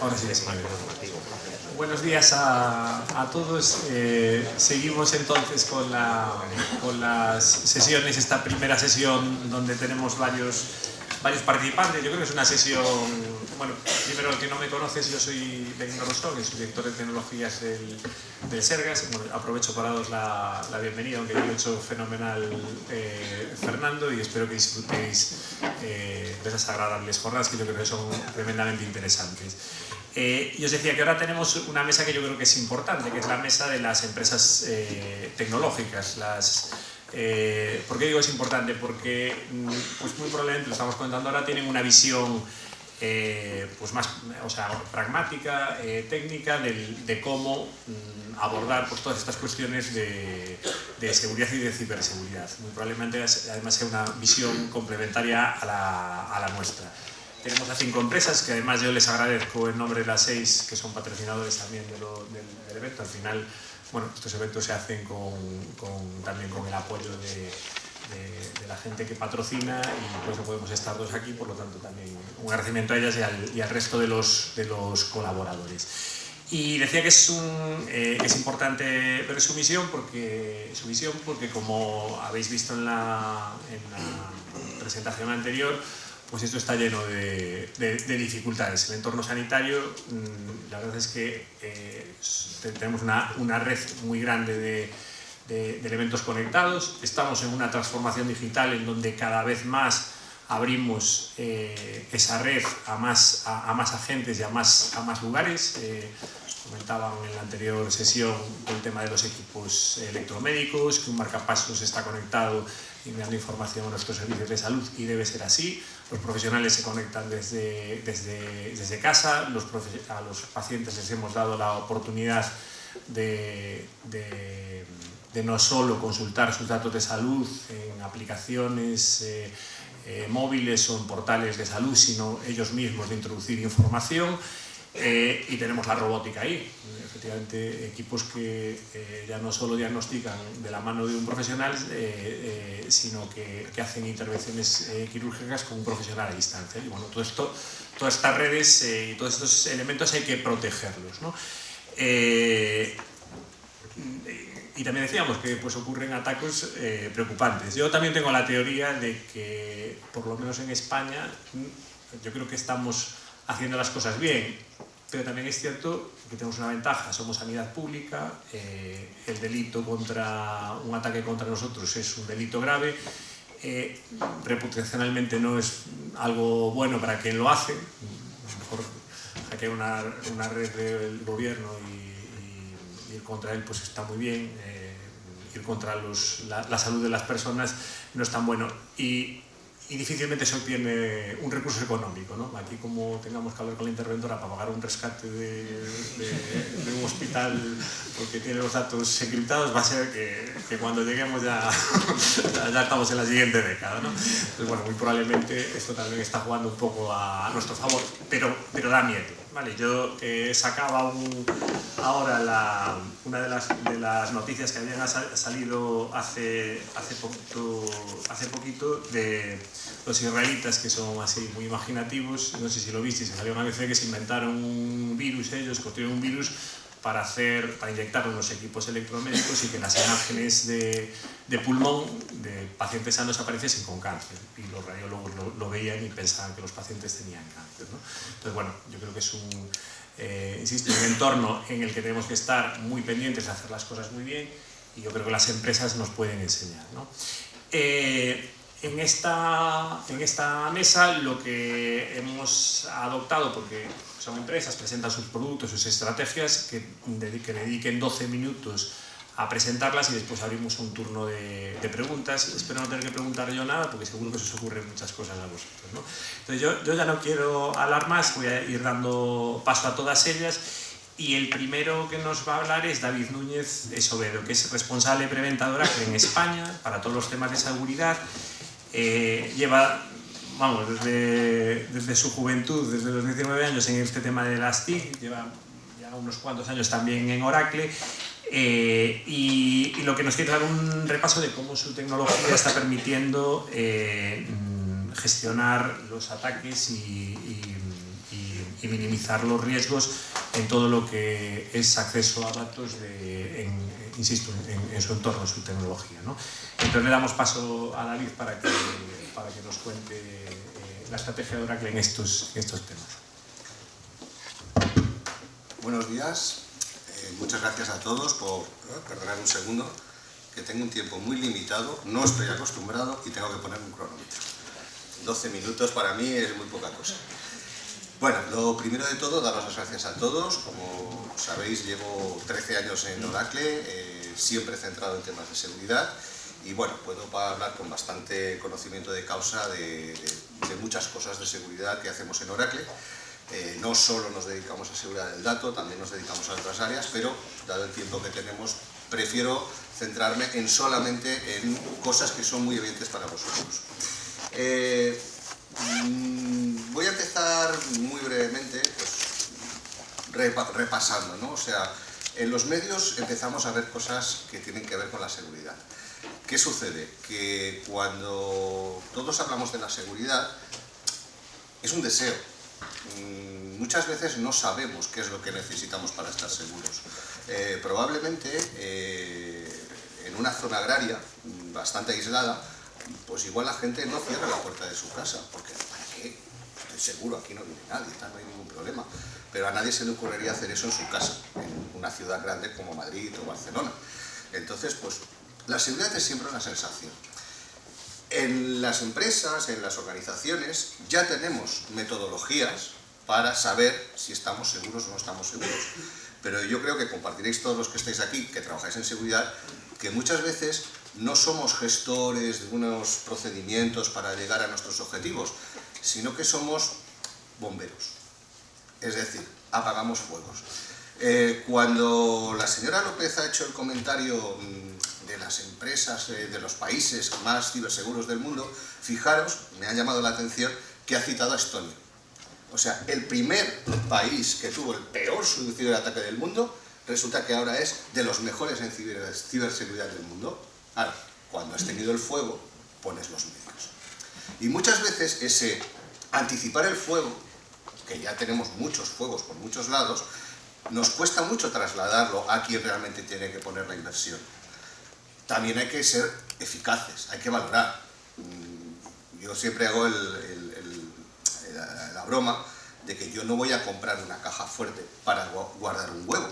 Ahora sí, buenos días a todos. Seguimos entonces con las sesiones, esta primera sesión donde tenemos varios participantes. Yo creo que es una sesión, bueno, primero el que no me conoces, yo soy Benigno Rostón, soy director de tecnologías del Sergas. Bueno, aprovecho para daros la bienvenida, aunque yo lo he hecho fenomenal Fernando, y espero que disfrutéis de esas agradables jornadas que yo creo que son tremendamente interesantes. Y os decía que ahora tenemos una mesa que yo creo que es importante, que es la mesa de las empresas tecnológicas. ¿Por qué digo es importante? Porque pues muy probablemente, lo estamos comentando ahora, tienen una visión pues más, o sea, pragmática, técnica de cómo abordar pues todas estas cuestiones de seguridad y de ciberseguridad. Muy probablemente además sea una visión complementaria a la nuestra. Tenemos a 5 empresas que además yo les agradezco en nombre de las 6 que son patrocinadores también del evento. Al final, bueno, estos eventos se hacen también con el apoyo de la gente que patrocina, y por eso podemos estar todos aquí. Por lo tanto, también un agradecimiento a ellas y al resto de los colaboradores. Y decía que es importante ver su visión porque como habéis visto en la presentación anterior, pues esto está lleno de dificultades. El entorno sanitario, la verdad es que tenemos una red muy grande de elementos conectados. Estamos en una transformación digital en donde cada vez más abrimos esa red a más agentes y a más lugares. Comentaban en la anterior sesión el tema de los equipos electromédicos, que un marcapasos está conectado y dando información a nuestros servicios de salud, y debe ser así. Los profesionales se conectan desde casa. A los pacientes les hemos dado la oportunidad de no solo consultar sus datos de salud en aplicaciones móviles o en portales de salud, sino ellos mismos de introducir información. Y tenemos la robótica ahí, efectivamente, equipos que ya no solo diagnostican de la mano de un profesional, sino que hacen intervenciones quirúrgicas con un profesional a distancia. Y bueno, todas estas redes y todos estos elementos hay que protegerlos, ¿no? Y también decíamos que pues, ocurren ataques preocupantes. Yo también tengo la teoría de que, por lo menos en España, yo creo que estamos haciendo las cosas bien, pero también es cierto que tenemos una ventaja: somos sanidad pública, el delito un ataque contra nosotros es un delito grave, reputacionalmente no es algo bueno para quien lo hace. A lo mejor hackear una red del gobierno y ir contra él pues está muy bien, ir contra la salud de las personas no es tan bueno, y difícilmente se obtiene un recurso económico, ¿no? Aquí, como tengamos que hablar con la interventora para pagar un rescate de un hospital porque tiene los datos encriptados, va a ser que cuando lleguemos ya estamos en la siguiente década, ¿no? Entonces, bueno, muy probablemente esto también está jugando un poco a nuestro favor, pero da miedo, ¿vale? Yo sacaba ahora una de las noticias que habían salido hace poquito de los israelitas, que son así muy imaginativos. No sé si lo visteis, salió una vez que se inventaron un virus, ellos construyeron un virus para inyectarlo en los equipos electromédicos y que las imágenes de pulmón de pacientes sanos apareciesen con cáncer, y los radiólogos lo veían y pensaban que los pacientes tenían cáncer, ¿no? Entonces, bueno, yo creo que es insisto, un entorno en el que tenemos que estar muy pendientes de hacer las cosas muy bien, y yo creo que las empresas nos pueden enseñar, ¿no? En esta mesa lo que hemos adoptado, porque son empresas, presentan sus productos, sus estrategias, que dediquen 12 minutos a presentarlas, y después abrimos un turno de preguntas. Espero no tener que preguntar yo nada, porque seguro que se os ocurren muchas cosas a vosotros, ¿no? Entonces yo ya no quiero hablar más, voy a ir dando paso a todas ellas. Y el primero que nos va a hablar es David Núñez Escobedo, que es responsable de Preventa de Oracle en España para todos los temas de seguridad. Lleva, desde su juventud, desde los 19 años, en este tema de las TIC, lleva ya unos cuantos años también en Oracle, y lo que nos quiere dar un repaso de cómo su tecnología está permitiendo gestionar los ataques y y minimizar los riesgos en todo lo que es acceso a datos insisto, en su entorno, en su tecnología, ¿no? Entonces le damos paso a David para que nos cuente la estrategia de Oracle en estos temas. Buenos días, muchas gracias a todos por perdonar un segundo, que tengo un tiempo muy limitado, no estoy acostumbrado y tengo que poner un cronómetro. 12 minutos para mí es muy poca cosa. Bueno, lo primero de todo, daros las gracias a todos. Como sabéis, llevo 13 años en Oracle, siempre centrado en temas de seguridad. Y bueno, puedo hablar con bastante conocimiento de causa de muchas cosas de seguridad que hacemos en Oracle. No solo nos dedicamos a seguridad del dato, también nos dedicamos a otras áreas, pero dado el tiempo que tenemos, prefiero centrarme solamente en cosas que son muy evidentes para vosotros. Voy a empezar muy brevemente repasando, ¿no? O sea, en los medios empezamos a ver cosas que tienen que ver con la seguridad. ¿Qué sucede? Que cuando todos hablamos de la seguridad, es un deseo. Muchas veces no sabemos qué es lo que necesitamos para estar seguros. Probablemente en una zona agraria bastante aislada, pues igual la gente no cierra la puerta de su casa, porque ¿para qué? Estoy seguro, aquí no viene nadie, no hay ningún problema. Pero a nadie se le ocurriría hacer eso en su casa, en una ciudad grande como Madrid o Barcelona. Entonces, pues, la seguridad es siempre una sensación. En las empresas, en las organizaciones, ya tenemos metodologías para saber si estamos seguros o no estamos seguros. Pero yo creo que compartiréis todos los que estáis aquí, que trabajáis en seguridad, que muchas veces no somos gestores de unos procedimientos para llegar a nuestros objetivos, sino que somos bomberos. Es decir, apagamos fuegos. Cuando la señora López ha hecho el comentario de las empresas, de los países más ciberseguros del mundo, fijaros, me ha llamado la atención que ha citado a Estonia. O sea, el primer país que tuvo el peor ciberataque del mundo, resulta que ahora es de los mejores en ciberseguridad del mundo. Ahora, cuando has tenido el fuego, pones los medios. Y muchas veces ese anticipar el fuego, que ya tenemos muchos fuegos por muchos lados, nos cuesta mucho trasladarlo a quien realmente tiene que poner la inversión. También hay que ser eficaces, hay que valorar. Yo siempre hago la broma de que yo no voy a comprar una caja fuerte para guardar un huevo.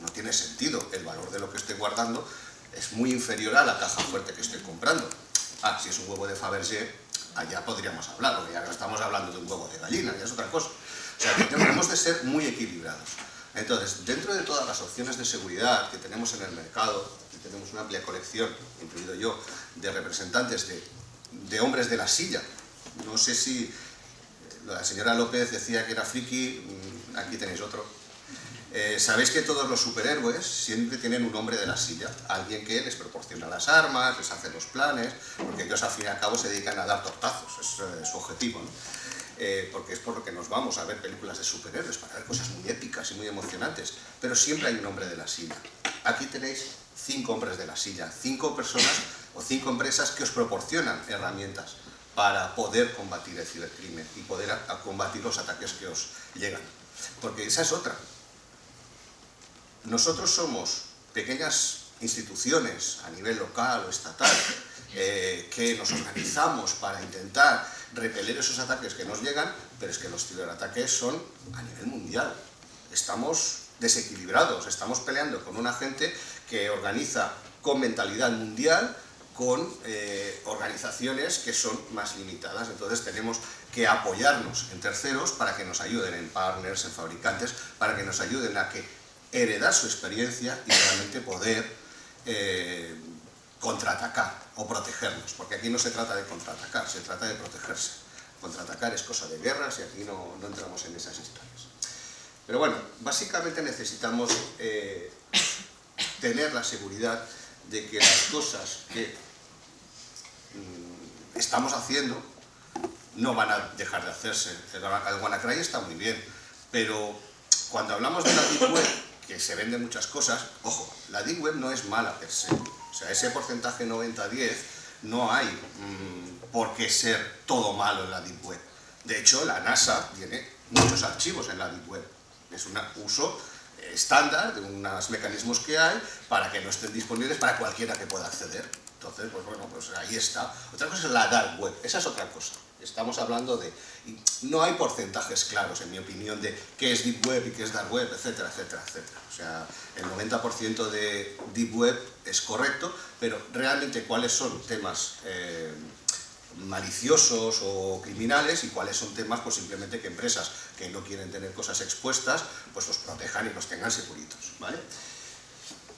No tiene sentido, el valor de lo que estoy guardando es muy inferior a la caja fuerte que estoy comprando. Si es un huevo de Fabergé, allá podríamos hablar, porque ya no estamos hablando de un huevo de gallina, ya es otra cosa. O sea, que tenemos de ser muy equilibrados. Entonces, dentro de todas las opciones de seguridad que tenemos en el mercado, que tenemos una amplia colección, incluido yo, de representantes de hombres de la silla. No sé si la señora López decía que era friki, aquí tenéis otro. Sabéis que todos los superhéroes siempre tienen un hombre de la silla, alguien que les proporciona las armas, les hace los planes, porque ellos al fin y al cabo se dedican a dar tortazos, es su objetivo, ¿no? Porque es por lo que nos vamos a ver películas de superhéroes, para ver cosas muy épicas y muy emocionantes, pero siempre hay un hombre de la silla. Aquí tenéis 5 hombres de la silla, 5 personas o 5 empresas que os proporcionan herramientas para poder combatir el cibercrimen y poder combatir los ataques que os llegan. Porque esa es otra. Nosotros somos pequeñas instituciones a nivel local o estatal que nos organizamos para intentar repeler esos ataques que nos llegan, pero es que los ciberataques son a nivel mundial. Estamos desequilibrados, estamos peleando con una gente que organiza con mentalidad mundial, con organizaciones que son más limitadas. Entonces tenemos que apoyarnos en terceros para que nos ayuden, en partners, en fabricantes, para que nos ayuden a heredar su experiencia y realmente poder contraatacar o protegernos, porque aquí no se trata de contraatacar, se trata de protegerse. Contraatacar es cosa de guerras y aquí no entramos en esas historias. Pero bueno, básicamente necesitamos tener la seguridad de que las cosas que estamos haciendo no van a dejar de hacerse. El WannaCry está muy bien, pero cuando hablamos de la Deep Web, que se venden muchas cosas, ojo, la Deep Web no es mala per se. O sea, ese porcentaje 90-10 no hay por qué ser todo malo en la Deep Web. De hecho, la NASA tiene muchos archivos en la Deep Web. Es un uso estándar de unos mecanismos que hay para que no estén disponibles para cualquiera que pueda acceder. Entonces, pues bueno, pues ahí está. Otra cosa es la Dark Web, esa es otra cosa. Estamos hablando de... No hay porcentajes claros, en mi opinión, de qué es Deep Web y qué es Dark Web, etcétera, etcétera, etcétera. O sea, el 90% de Deep Web es correcto, pero realmente cuáles son temas maliciosos o criminales y cuáles son temas, pues simplemente que empresas que no quieren tener cosas expuestas, pues los protejan y los tengan seguritos, ¿vale?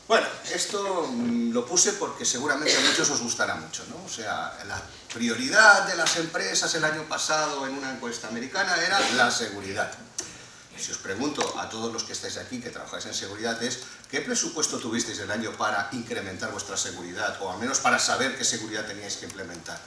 Bueno, esto lo puse porque seguramente a muchos os gustará mucho, ¿no? O sea, la prioridad de las empresas el año pasado en una encuesta americana era la seguridad. Si os pregunto a todos los que estáis aquí, que trabajáis en seguridad, es ¿qué presupuesto tuvisteis el año para incrementar vuestra seguridad? O al menos para saber qué seguridad teníais que implementar.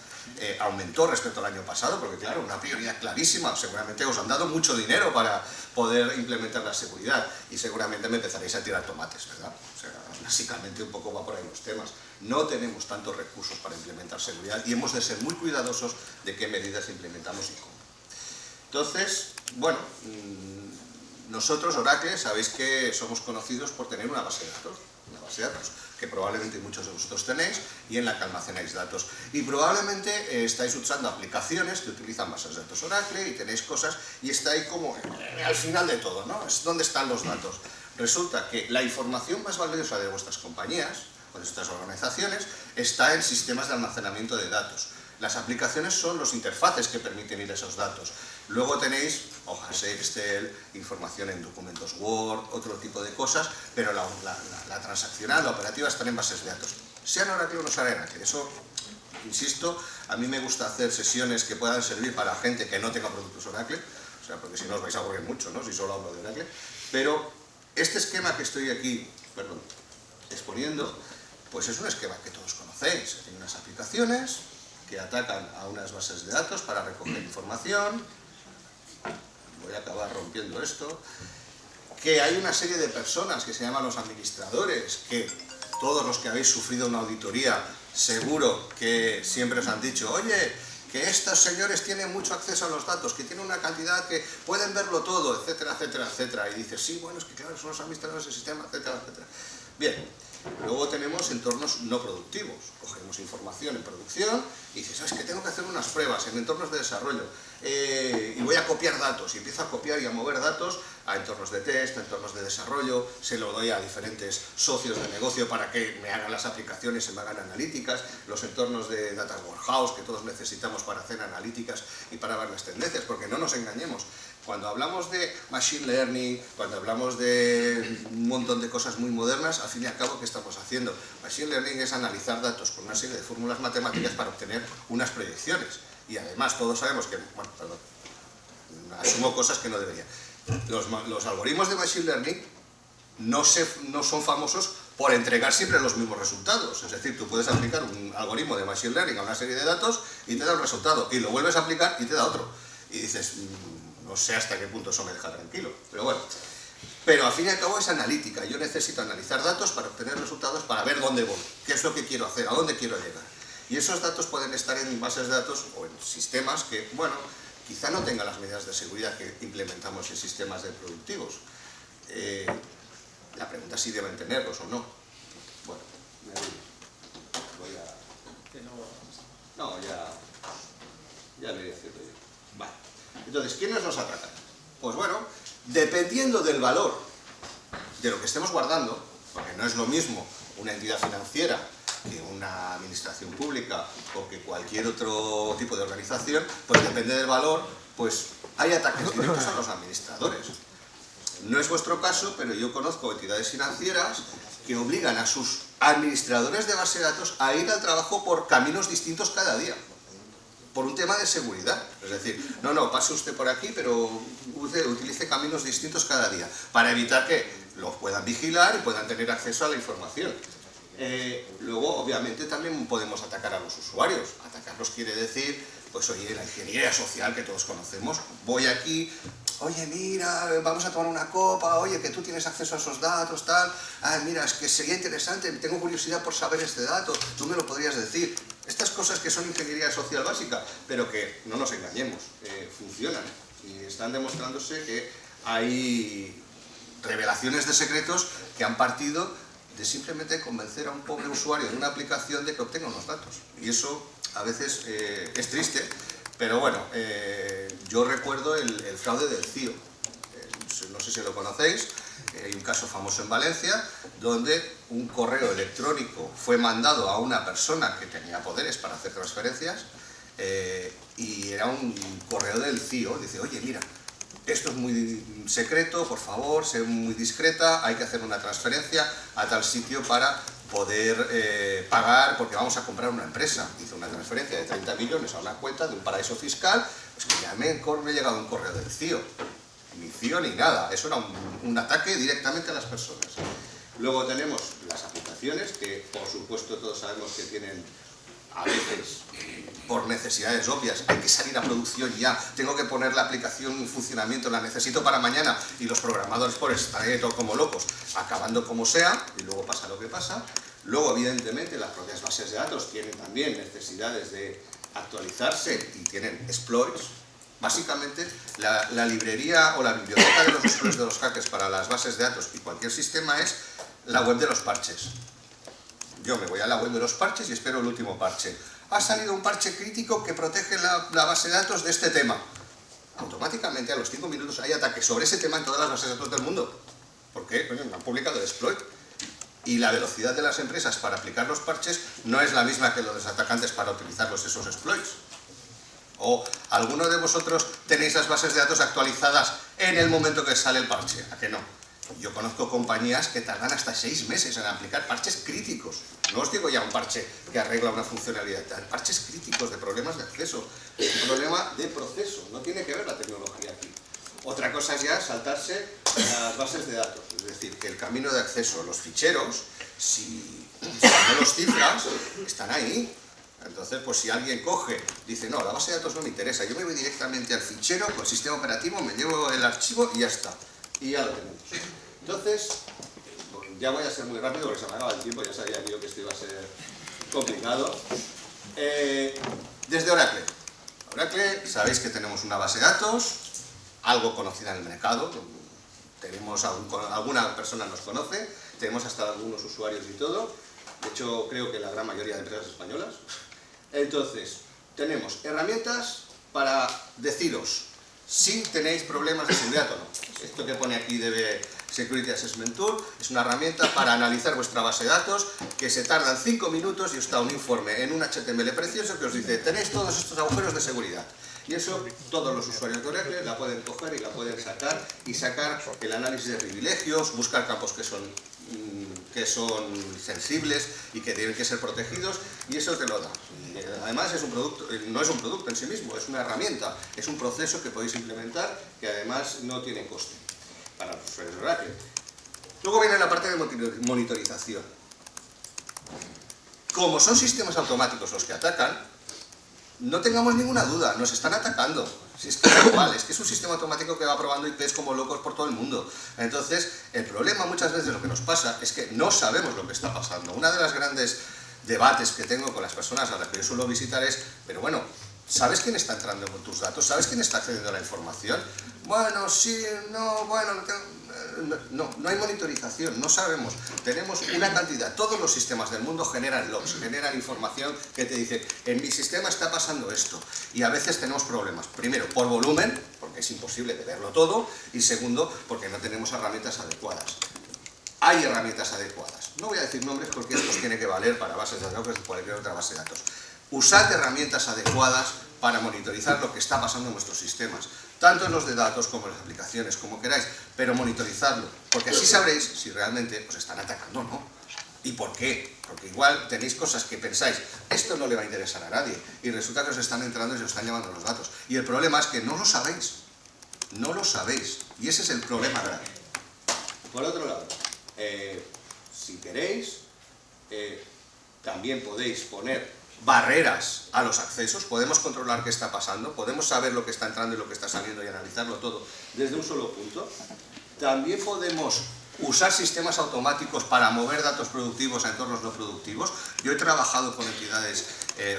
Aumentó respecto al año pasado, porque claro, una prioridad clarísima. Seguramente os han dado mucho dinero para poder implementar la seguridad y seguramente me empezaréis a tirar tomates, ¿verdad? O sea, básicamente un poco va por ahí los temas. No tenemos tantos recursos para implementar seguridad y hemos de ser muy cuidadosos de qué medidas implementamos y cómo. Entonces, bueno, nosotros, Oracle, sabéis que somos conocidos por tener una base de datos que probablemente muchos de vosotros tenéis y en la que almacenáis datos. Y probablemente estáis usando aplicaciones que utilizan bases de datos Oracle y tenéis cosas y está ahí como al final de todo, ¿no? Es donde están los datos. Resulta que la información más valiosa de vuestras compañías o de vuestras organizaciones está en sistemas de almacenamiento de datos. Las aplicaciones son los interfaces que permiten ir a esos datos. Luego tenéis hojas Excel, información en documentos Word, otro tipo de cosas, pero la transaccional, la operativa están en bases de datos. Sean Oracle o no sean Oracle, eso, insisto, a mí me gusta hacer sesiones que puedan servir para gente que no tenga productos Oracle, o sea, porque si no os vais a aburrir mucho, ¿no? Si solo hablo de Oracle, pero este esquema que estoy aquí, exponiendo, pues es un esquema que todos conocéis. Hay unas aplicaciones que atacan a unas bases de datos para recoger información. Voy a acabar rompiendo esto. Que hay una serie de personas que se llaman los administradores, que todos los que habéis sufrido una auditoría, seguro que siempre os han dicho, oye, que estos señores tienen mucho acceso a los datos, que tienen una cantidad que pueden verlo todo, etcétera, etcétera, etcétera. Y dices, sí, bueno, es que claro, son los administradores del sistema, etcétera, etcétera. Bien, luego tenemos entornos no productivos. Cogemos información en producción y dices, es que tengo que hacer unas pruebas en entornos de desarrollo y voy a copiar datos y empiezo a copiar y a mover datos a entornos de test, a entornos de desarrollo, se lo doy a diferentes socios de negocio para que me hagan las aplicaciones, se me hagan analíticas, los entornos de Data Warehouse que todos necesitamos para hacer analíticas y para ver las tendencias, porque no nos engañemos. Cuando hablamos de Machine Learning, cuando hablamos de un montón de cosas muy modernas, al fin y al cabo, ¿qué estamos haciendo? Machine Learning es analizar datos con una serie de fórmulas matemáticas para obtener unas proyecciones. Y además todos sabemos que, bueno, perdón, asumo cosas que no debería. Los algoritmos de Machine Learning no son famosos por entregar siempre los mismos resultados. Es decir, tú puedes aplicar un algoritmo de Machine Learning a una serie de datos y te da un resultado, y lo vuelves a aplicar y te da otro. Y dices, no sé hasta qué punto eso me deja tranquilo, pero bueno. Pero al fin y al cabo es analítica. Yo necesito analizar datos para obtener resultados, para ver dónde voy, qué es lo que quiero hacer, a dónde quiero llegar. Y esos datos pueden estar en bases de datos o en sistemas que, bueno, quizá no tengan las medidas de seguridad que implementamos en sistemas de productivos. La pregunta es si deben tenerlos o no. Bueno, voy a... No, ya le voy a decir yo. Vale. Entonces, ¿quiénes nos atacan? Pues bueno, dependiendo del valor de lo que estemos guardando, porque no es lo mismo una entidad financiera que una administración pública o que cualquier otro tipo de organización, pues depende del valor, pues hay ataques directos a los administradores. No es vuestro caso, pero yo conozco entidades financieras que obligan a sus administradores de base de datos a ir al trabajo por caminos distintos cada día, por un tema de seguridad. Es decir, no, pase usted por aquí, pero utilice caminos distintos cada día, para evitar que los puedan vigilar y puedan tener acceso a la información. Luego, obviamente, también podemos atacar a los usuarios. Atacarlos quiere decir, pues oye, la ingeniería social que todos conocemos. Voy aquí, oye, mira, vamos a tomar una copa, oye, que tú tienes acceso a esos datos, tal. Ah, mira, es que sería interesante, tengo curiosidad por saber este dato, tú me lo podrías decir. Estas cosas que son ingeniería social básica, pero que, no nos engañemos, funcionan. y están demostrándose que hay revelaciones de secretos que han partido de simplemente convencer a un pobre usuario de una aplicación de que obtenga unos datos. Y eso a veces es triste, pero bueno, yo recuerdo el fraude del CIO. No sé si lo conocéis, hay un caso famoso en Valencia donde un correo electrónico fue mandado a una persona que tenía poderes para hacer transferencias y era un correo del CIO. Dice, oye, mira, esto es muy secreto, por favor, sé muy discreta, hay que hacer una transferencia a tal sitio para poder pagar, porque vamos a comprar una empresa. Hizo una transferencia de 30 millones a una cuenta de un paraíso fiscal, pues que ya me ha llegado un correo del CIO. Ni CIO ni nada, eso era un ataque directamente a las personas. Luego tenemos las aplicaciones, que por supuesto todos sabemos que tienen, a veces, por necesidades obvias, hay que salir a producción ya, tengo que poner la aplicación en funcionamiento, la necesito para mañana, y los programadores por estar como locos, acabando como sea, y luego pasa lo que pasa. Luego, evidentemente, las propias bases de datos tienen también necesidades de actualizarse y tienen exploits. Básicamente, la librería o la biblioteca de los exploits de los hackers para las bases de datos y cualquier sistema es la web de los parches. Yo me voy a la web de los parches y espero el último parche. Ha salido un parche crítico que protege la base de datos de este tema. Automáticamente, a los 5 minutos, hay ataques sobre ese tema en todas las bases de datos del mundo. ¿Por qué? Bueno, han publicado el exploit. Y la velocidad de las empresas para aplicar los parches no es la misma que los de los atacantes para utilizar esos exploits. ¿O alguno de vosotros tenéis las bases de datos actualizadas en el momento que sale el parche? ¿A qué no? Yo conozco compañías que tardan hasta 6 meses en aplicar parches críticos. No os digo ya un parche que arregla una funcionalidad, parches críticos de problemas de acceso, un problema de proceso, no tiene que ver la tecnología aquí. Otra cosa es ya saltarse las bases de datos, es decir, que el camino de acceso, los ficheros, si no los cifras, están ahí. Entonces, pues si alguien coge, dice, no, la base de datos no me interesa, yo me voy directamente al fichero con el sistema operativo, me llevo el archivo y ya está. Y ya lo tenemos. Entonces, ya voy a ser muy rápido porque se me acaba el tiempo, ya sabía yo que esto iba a ser complicado. Desde Oracle. Oracle, sabéis que tenemos una base de datos, algo conocida en el mercado, tenemos alguna persona nos conoce, tenemos hasta algunos usuarios y todo, de hecho creo que la gran mayoría de empresas españolas. Entonces, tenemos herramientas para deciros si tenéis problemas de seguridad o no. Esto que pone aquí de Security Assessment Tool es una herramienta para analizar vuestra base de datos que se tardan 5 minutos y os da un informe en un HTML precioso que os dice tenéis todos estos agujeros de seguridad. Y eso todos los usuarios de Oracle la pueden coger y la pueden sacar y sacar el análisis de privilegios, buscar campos que son sensibles y que tienen que ser protegidos, y eso te lo da. Además es un producto, no es un producto en sí mismo, es una herramienta, es un proceso que podéis implementar que además no tiene coste para los usuarios de Oracle. Luego viene la parte de monitorización. Como son sistemas automáticos los que atacan, no tengamos ninguna duda, nos están atacando. Si es que da igual, es que es un sistema automático que va probando IPs como locos por todo el mundo. Entonces, el problema muchas veces de lo que nos pasa es que no sabemos lo que está pasando. Una de las grandes debates que tengo con las personas a las que yo suelo visitar es, pero bueno, ¿sabes quién está entrando con tus datos? ¿Sabes quién está accediendo a la información? Bueno, sí, no, bueno, no hay monitorización, no sabemos. Tenemos una cantidad, todos los sistemas del mundo generan logs, generan información que te dice, en mi sistema está pasando esto. Y a veces tenemos problemas. Primero, por volumen, porque es imposible de verlo todo, y segundo, porque no tenemos herramientas adecuadas. Hay herramientas adecuadas. No voy a decir nombres porque esto tiene que valer para bases de datos, cualquier otra base de datos. Usad herramientas adecuadas para monitorizar lo que está pasando en vuestros sistemas, tanto en los de datos como en las aplicaciones, como queráis, pero monitorizadlo, porque así sabréis si realmente os están atacando o no. ¿Y por qué? Porque igual tenéis cosas que pensáis, esto no le va a interesar a nadie, y resulta que os están entrando y os están llevando los datos. Y el problema es que no lo sabéis, y ese es el problema grave. Por otro lado, si queréis, también podéis poner barreras a los accesos, podemos controlar qué está pasando, podemos saber lo que está entrando y lo que está saliendo y analizarlo todo desde un solo punto. También podemos usar sistemas automáticos para mover datos productivos a entornos no productivos. Yo he trabajado con entidades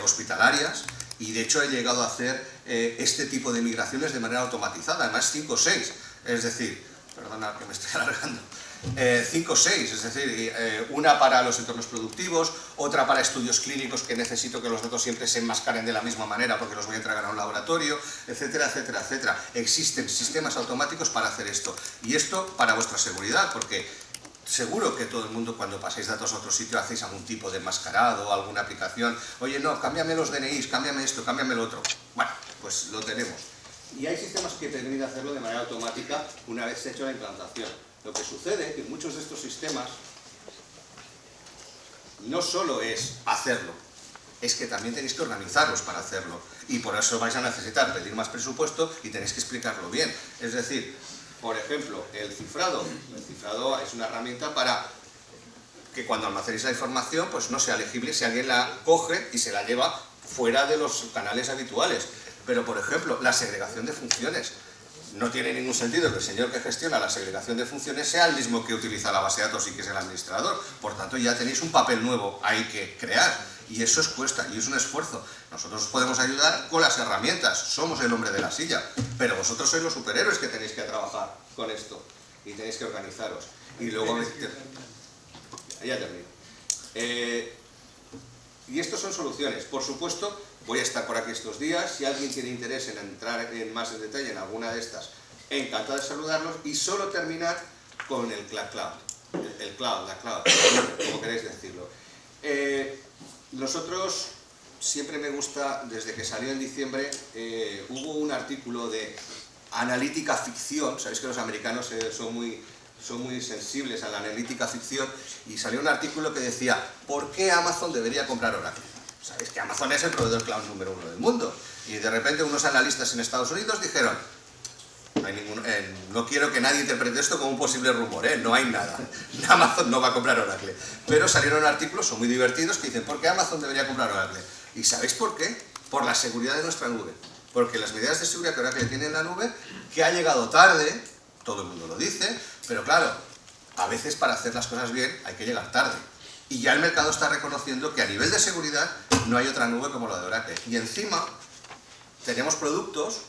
hospitalarias Y de hecho he llegado a hacer este tipo de migraciones de manera automatizada, además 5 o 6, es decir, perdona que me estoy alargando, 5 o 6, es decir, una para los entornos productivos, otra para estudios clínicos que necesito que los datos siempre se enmascaren de la misma manera porque los voy a entregar a un laboratorio, etcétera, etcétera, etcétera. Existen sistemas automáticos para hacer esto. Y esto para vuestra seguridad, porque seguro que todo el mundo cuando pasáis datos a otro sitio hacéis algún tipo de enmascarado, alguna aplicación. Oye, no, cámbiame los DNIs, cámbiame esto, cámbiame lo otro. Bueno, pues lo tenemos. Y hay sistemas que permiten hacerlo de manera automática una vez hecho la implantación. Lo que sucede es que muchos de estos sistemas no solo es hacerlo, es que también tenéis que organizarlos para hacerlo. Y por eso vais a necesitar pedir más presupuesto y tenéis que explicarlo bien. Es decir, por ejemplo, el cifrado. El cifrado es una herramienta para que cuando almacenéis la información pues no sea legible si alguien la coge y se la lleva fuera de los canales habituales. Pero, por ejemplo, la segregación de funciones. No tiene ningún sentido que el señor que gestiona la segregación de funciones sea el mismo que utiliza la base de datos y que es el administrador. Por tanto, ya tenéis un papel nuevo ahí que crear. Y eso os cuesta y es un esfuerzo. Nosotros os podemos ayudar con las herramientas. Somos el hombre de la silla. Pero vosotros sois los superhéroes que tenéis que trabajar con esto. Y tenéis que organizaros. Y luego... Ya termino. Y estos son soluciones. Por supuesto... Voy a estar por aquí estos días, si alguien tiene interés en entrar más en detalle en alguna de estas, encantado de saludarlos, y solo terminar con el cloud, la cloud, como queréis decirlo. Nosotros, siempre me gusta, desde que salió en diciembre, hubo un artículo de analítica ficción, sabéis que los americanos son muy sensibles a la analítica ficción, y salió un artículo que decía, ¿por qué Amazon debería comprar Oracle? Sabéis que Amazon es el proveedor cloud número 1 del mundo. Y de repente unos analistas en Estados Unidos dijeron, no quiero que nadie interprete esto como un posible rumor, no hay nada. Amazon no va a comprar Oracle. Pero salieron artículos, son muy divertidos, que dicen, ¿por qué Amazon debería comprar Oracle? ¿Y sabéis por qué? Por la seguridad de nuestra nube. Porque las medidas de seguridad que Oracle tiene en la nube, que ha llegado tarde, todo el mundo lo dice, pero claro, a veces para hacer las cosas bien hay que llegar tarde. Y ya el mercado está reconociendo que a nivel de seguridad no hay otra nube como la de Oracle. Y encima tenemos productos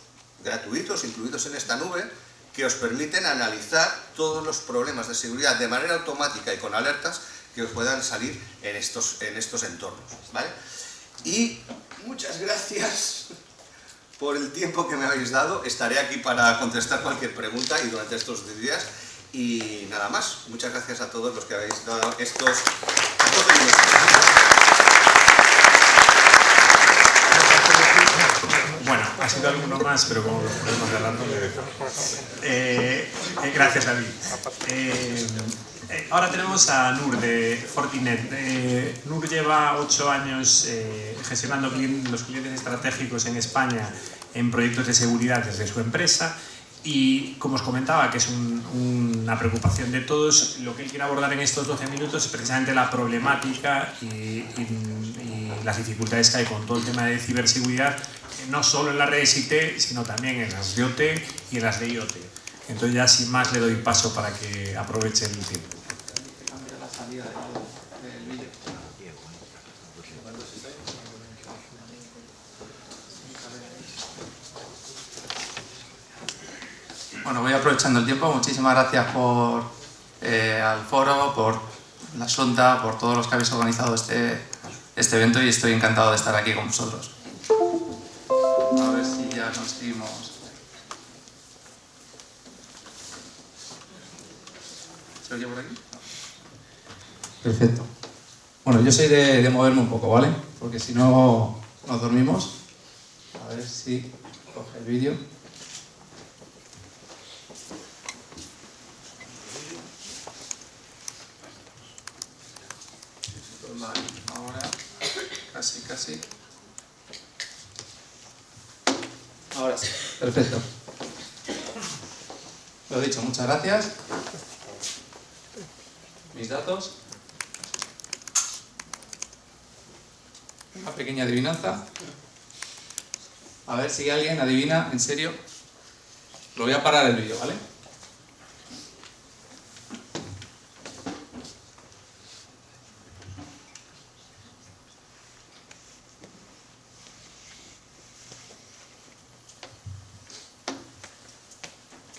gratuitos incluidos en esta nube que os permiten analizar todos los problemas de seguridad de manera automática y con alertas que os puedan salir en estos entornos, ¿vale? Y muchas gracias por el tiempo que me habéis dado. Estaré aquí para contestar cualquier pregunta y durante estos días. Y nada más, muchas gracias a todos los que habéis dado estos minutos. Bueno, ha sido alguno más, pero como los problemas de random le dejo. Gracias, David. Ahora tenemos a Nur de Fortinet. Nur lleva 8 años gestionando los clientes estratégicos en España en proyectos de seguridad desde su empresa. Y como os comentaba, que es una preocupación de todos, lo que él quiere abordar en estos 12 minutos es precisamente la problemática y las dificultades que hay con todo el tema de ciberseguridad, no solo en las redes IT, sino también en las de OT y en las de IoT. Entonces ya sin más le doy paso para que aproveche el tiempo. Bueno, voy aprovechando el tiempo. Muchísimas gracias al foro, por la Xunta, por todos los que habéis organizado este evento, y estoy encantado de estar aquí con vosotros. A ver si ya conseguimos. ¿Se oye por aquí? Perfecto. Bueno, yo soy de moverme un poco, ¿vale? Porque si no nos dormimos. A ver si coge el vídeo. Vale, ahora casi. Ahora sí. Perfecto. Lo dicho, muchas gracias. Mis datos. Una pequeña adivinanza. A ver si alguien adivina, en serio. Lo voy a parar el vídeo, ¿vale?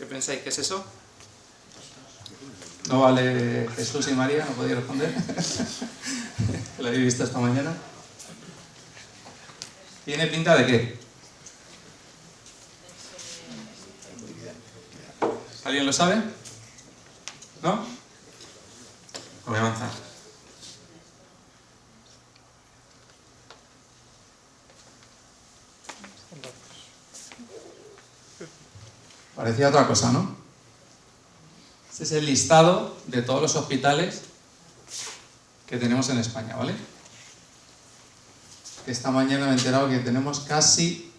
¿Qué pensáis que es eso? No vale Jesús y María, no podéis responder. Lo habéis visto esta mañana. ¿Tiene pinta de qué? ¿Alguien lo sabe? ¿No? Voy a avanzar. Parecía otra cosa, ¿no? Este es el listado de todos los hospitales que tenemos en España, ¿vale? Esta mañana me he enterado que tenemos casi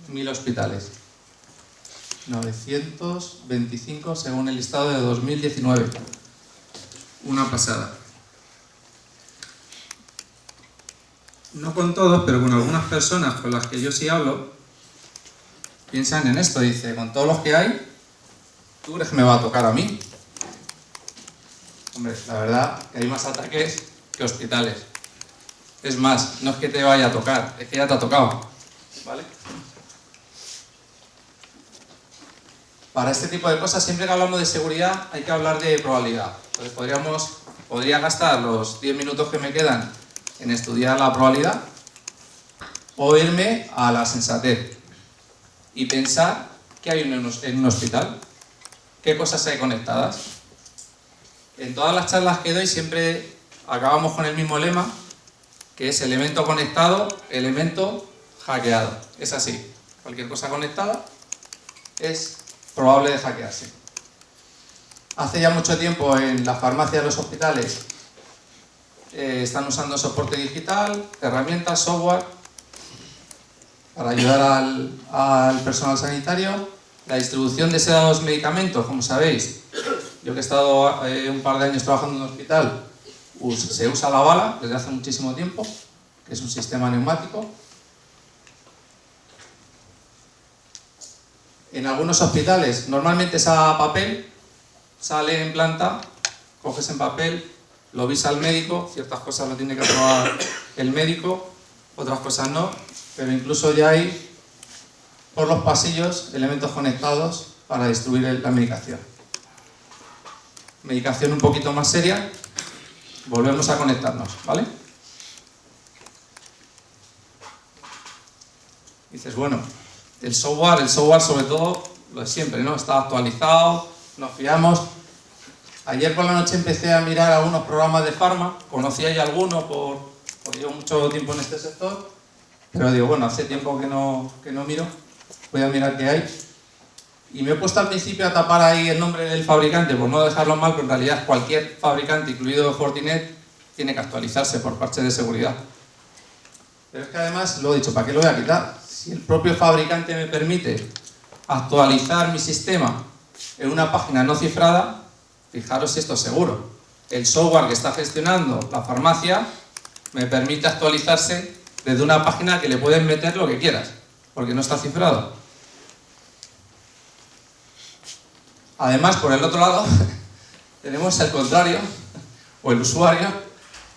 1000 hospitales. 925 según el listado de 2019. Una pasada. No con todos, pero con algunas personas con las que yo sí hablo, piensan en esto. Dice, con todos los que hay, ¿tú crees que me va a tocar a mí? Hombre, la verdad que hay más ataques que hospitales. Es más, no es que te vaya a tocar, es que ya te ha tocado, ¿vale? Para este tipo de cosas, siempre que hablamos de seguridad, hay que hablar de probabilidad. Entonces podría gastar los 10 minutos que me quedan en estudiar la probabilidad o irme a la sensatez y pensar qué hay en un hospital, qué cosas hay conectadas. En todas las charlas que doy siempre acabamos con el mismo lema, que es elemento conectado, elemento hackeado. Es así, cualquier cosa conectada es probable de hackearse. Hace ya mucho tiempo en las farmacias de los hospitales están usando soporte digital, herramientas, software para ayudar al personal sanitario. La distribución de esos medicamentos, como sabéis, yo que he estado un par de años trabajando en un hospital, se usa la bala desde hace muchísimo tiempo, que es un sistema neumático. En algunos hospitales normalmente es a papel, sale en planta, coges en papel, lo avisa al médico, ciertas cosas lo tiene que aprobar el médico, otras cosas no, pero incluso ya hay por los pasillos elementos conectados para distribuir la medicación. Medicación un poquito más seria, volvemos a conectarnos, ¿vale? Dices, bueno, el software sobre todo, lo de siempre, ¿no? Está actualizado, nos fiamos. Ayer por la noche empecé a mirar algunos programas de farma, conocía ya algunos porque llevo mucho tiempo en este sector, pero digo, bueno, hace tiempo que no miro, voy a mirar qué hay. Y me he puesto al principio a tapar ahí el nombre del fabricante, por no dejarlo mal, pero en realidad cualquier fabricante, incluido Fortinet, tiene que actualizarse por parches de seguridad. Pero es que además, lo he dicho, ¿para qué lo voy a quitar? Si el propio fabricante me permite actualizar mi sistema en una página no cifrada, fijaros si esto es seguro. El software que está gestionando la farmacia me permite actualizarse desde una página que le puedes meter lo que quieras, porque no está cifrado. Además, por el otro lado, tenemos el contrario, o el usuario,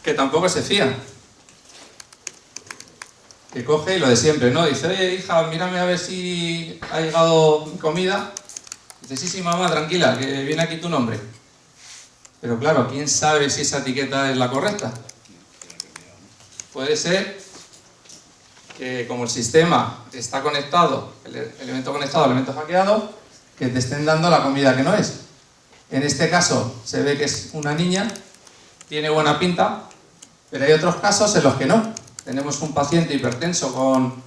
que tampoco se fía. Que coge y lo de siempre, ¿no? Dice, oye, hija, mírame a ver si ha llegado mi comida. Dice, sí, mamá, tranquila, que viene aquí tu nombre. Pero claro, ¿quién sabe si esa etiqueta es la correcta? Puede ser que como el sistema está conectado, el elemento conectado, el elemento hackeado, que te estén dando la comida que no es. En este caso se ve que es una niña, tiene buena pinta, pero hay otros casos en los que no. Tenemos un paciente hipertenso con,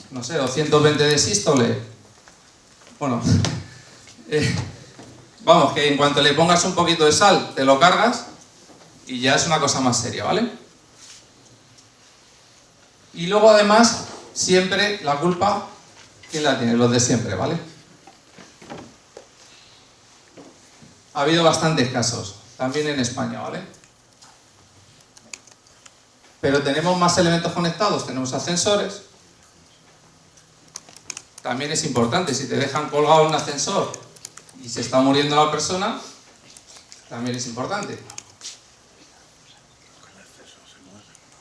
no sé, 220 de sístole. Bueno, vamos, que en cuanto le pongas un poquito de sal, te lo cargas y ya es una cosa más seria, ¿vale? Y luego además, siempre la culpa, ¿quién la tiene? Los de siempre, ¿vale? Ha habido bastantes casos, también en España, ¿vale? Pero tenemos más elementos conectados, tenemos ascensores. También es importante, si te dejan colgado en un ascensor y se está muriendo la persona, también es importante.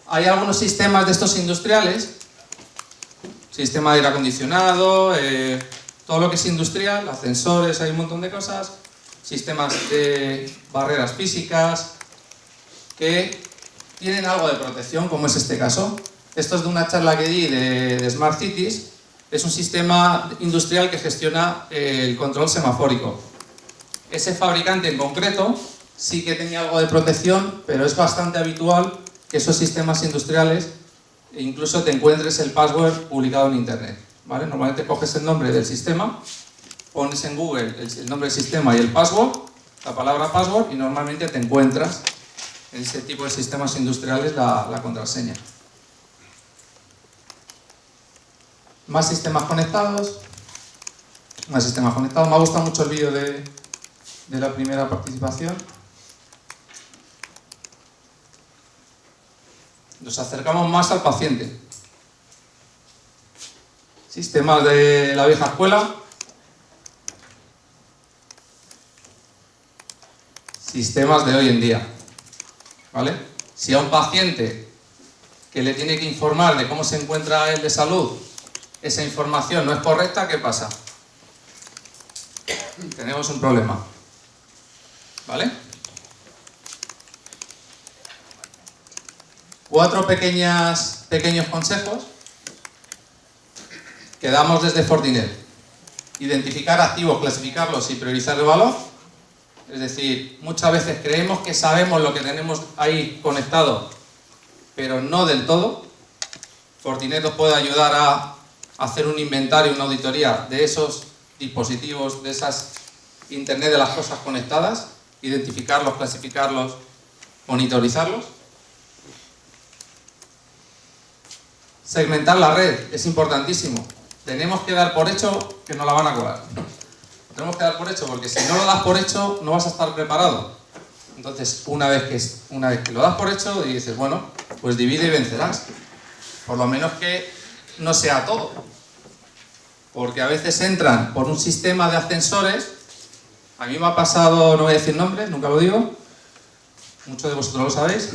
Hay algunos sistemas de estos industriales, sistema de aire acondicionado, todo lo que es industrial, ascensores, hay un montón de cosas, sistemas de barreras físicas que tienen algo de protección, como es este caso. Esto es de una charla que di de Smart Cities. Es un sistema industrial que gestiona el control semafórico. Ese fabricante en concreto sí que tenía algo de protección, pero es bastante habitual que esos sistemas industriales incluso te encuentres el password publicado en internet, ¿vale? Normalmente coges el nombre del sistema, pones en Google el nombre del sistema y el password, la palabra password, y normalmente te encuentras en ese tipo de sistemas industriales la contraseña. Más sistemas conectados. Más sistemas conectados. Me ha gustado mucho el vídeo de la primera participación. Nos acercamos más al paciente. Sistemas de la vieja escuela. Sistemas de hoy en día. ¿Vale? Si a un paciente que le tiene que informar de cómo se encuentra él de salud, esa información no es correcta, ¿qué pasa? Tenemos un problema. ¿Vale? 4 pequeños consejos que damos desde Fortinet. Identificar activos, clasificarlos y priorizar el valor. Es decir, muchas veces creemos que sabemos lo que tenemos ahí conectado, pero no del todo. Fortinet os puede ayudar a hacer un inventario, una auditoría de esos dispositivos, de esas Internet de las cosas conectadas, identificarlos, clasificarlos, monitorizarlos. Segmentar la red es importantísimo. Tenemos que dar por hecho que nos la van a colar. Tenemos que dar por hecho, porque si no lo das por hecho no vas a estar preparado. Entonces, una vez que lo das por hecho y dices, bueno, pues divide y vencerás. Por lo menos que no sea todo. Porque a veces entran por un sistema de ascensores. A mí me ha pasado, no voy a decir nombres, nunca lo digo, muchos de vosotros lo sabéis.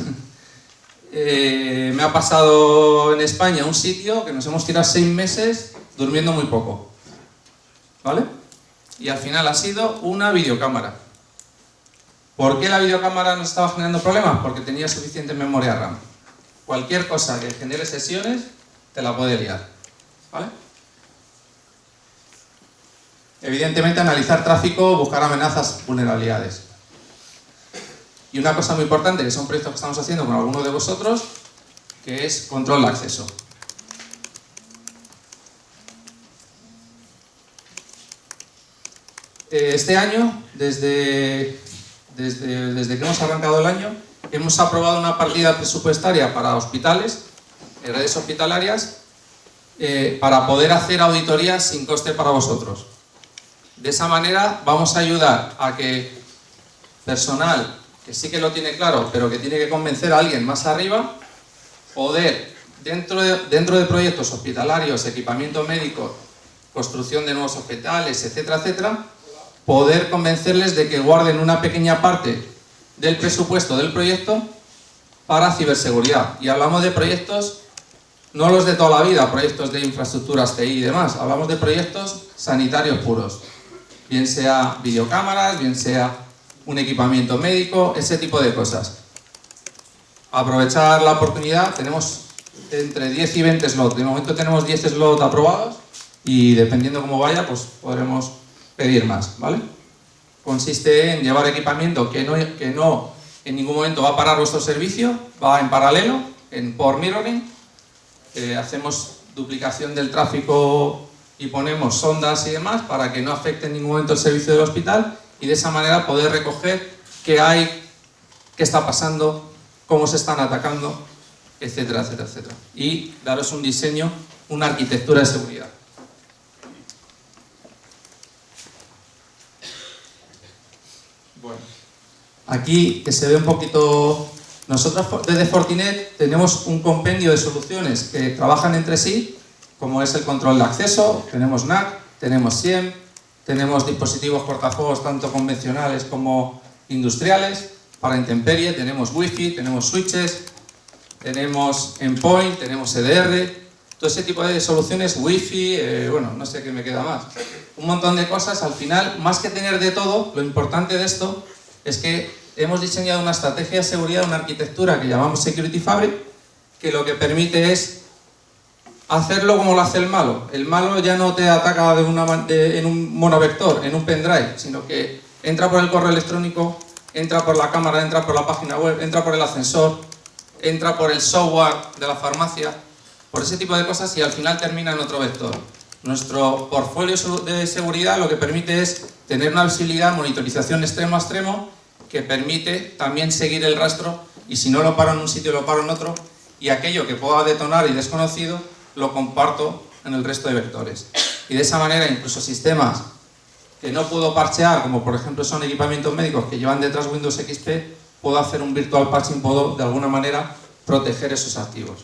Me ha pasado en España un sitio que nos hemos tirado 6 meses durmiendo muy poco. ¿Vale? Y al final ha sido una videocámara. ¿Por qué la videocámara nos estaba generando problemas? Porque tenía suficiente memoria RAM. Cualquier cosa que genere sesiones te la puede liar. ¿Vale? Evidentemente, analizar tráfico, buscar amenazas, vulnerabilidades. Y una cosa muy importante, que son proyectos que estamos haciendo con algunos de vosotros, que es control de acceso. Este año, desde que hemos arrancado el año, hemos aprobado una partida presupuestaria para hospitales, redes hospitalarias, para poder hacer auditorías sin coste para vosotros. De esa manera vamos a ayudar a que personal que sí que lo tiene claro, pero que tiene que convencer a alguien más arriba, poder, dentro de proyectos hospitalarios, equipamiento médico, construcción de nuevos hospitales, etcétera, etcétera, poder convencerles de que guarden una pequeña parte del presupuesto del proyecto para ciberseguridad. Y hablamos de proyectos, no los de toda la vida, proyectos de infraestructuras TI y demás, hablamos de proyectos sanitarios puros. Bien sea videocámaras, bien sea un equipamiento médico, ese tipo de cosas. Aprovechar la oportunidad, tenemos entre 10 y 20 slots. De momento tenemos 10 slots aprobados y dependiendo cómo vaya, pues podremos pedir más, ¿vale? Consiste en llevar equipamiento que no en ningún momento va a parar vuestro servicio, va en paralelo, en port mirroring. Hacemos duplicación del tráfico y ponemos sondas y demás para que no afecte en ningún momento el servicio del hospital y de esa manera poder recoger qué hay, qué está pasando, cómo se están atacando, etcétera, etcétera, etcétera. Y daros un diseño, una arquitectura de seguridad. Bueno, aquí que se ve un poquito. Nosotros desde Fortinet tenemos un compendio de soluciones que trabajan entre sí, como es el control de acceso, tenemos NAC, tenemos SIEM, tenemos dispositivos cortafuegos tanto convencionales como industriales, para intemperie tenemos Wi-Fi, tenemos switches, tenemos endpoint, tenemos EDR, todo ese tipo de soluciones, wifi, bueno, no sé qué me queda más. Un montón de cosas. Al final, más que tener de todo, lo importante de esto es que hemos diseñado una estrategia de seguridad, una arquitectura que llamamos Security Fabric, que lo que permite es hacerlo como lo hace el malo. El malo ya no te ataca en un monovector, en un pendrive, sino que entra por el correo electrónico, entra por la cámara, entra por la página web, entra por el ascensor, entra por el software de la farmacia, por ese tipo de cosas, y al final termina en otro vector. Nuestro portfolio de seguridad lo que permite es tener una visibilidad, monitorización extremo a extremo, que permite también seguir el rastro, y si no lo paro en un sitio, lo paro en otro, y aquello que pueda detonar y desconocido, lo comparto en el resto de vectores. Y de esa manera, incluso sistemas que no puedo parchear, como por ejemplo son equipamientos médicos que llevan detrás Windows XP, puedo hacer un virtual patching, puedo de alguna manera proteger esos activos.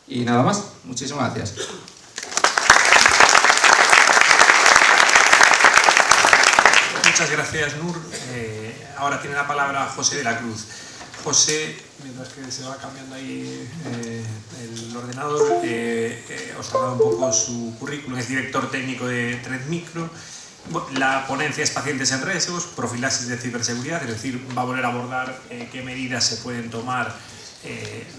Y nada más, muchísimas gracias. Muchas gracias, Nur. Ahora tiene la palabra José de la Cruz. José, mientras que se va cambiando ahí el ordenador, os ha dado un poco su currículum. Es director técnico de Tredmicro. La ponencia es pacientes en riesgos, profilaxis de ciberseguridad, es decir, va a volver a abordar qué medidas se pueden tomar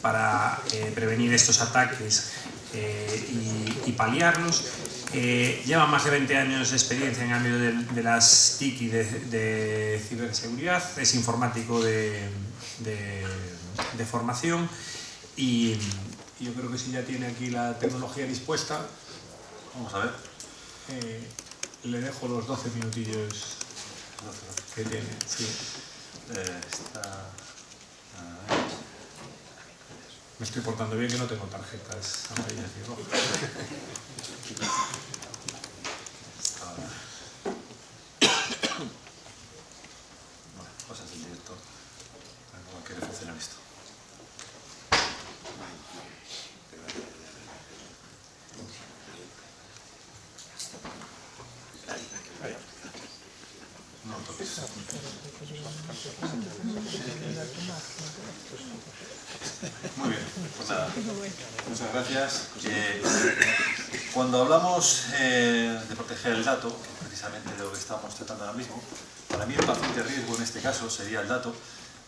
para prevenir estos ataques y paliarlos. Lleva más de 20 años de experiencia en el ámbito de las TIC y de ciberseguridad, es informático de formación, y yo creo que si ya tiene aquí la tecnología dispuesta, vamos a ver. Le dejo los 12 minutillos que tiene. Sí. Me estoy portando bien, que no tengo tarjetas amarillas ni rojas. Cosas del director. ¿Cómo quiere funcionar esto? No lo toques. Muy bien, pues nada, muchas gracias. Cuando hablamos de proteger el dato, que es precisamente de lo que estamos tratando ahora mismo, para mí el paciente riesgo en este caso sería el dato.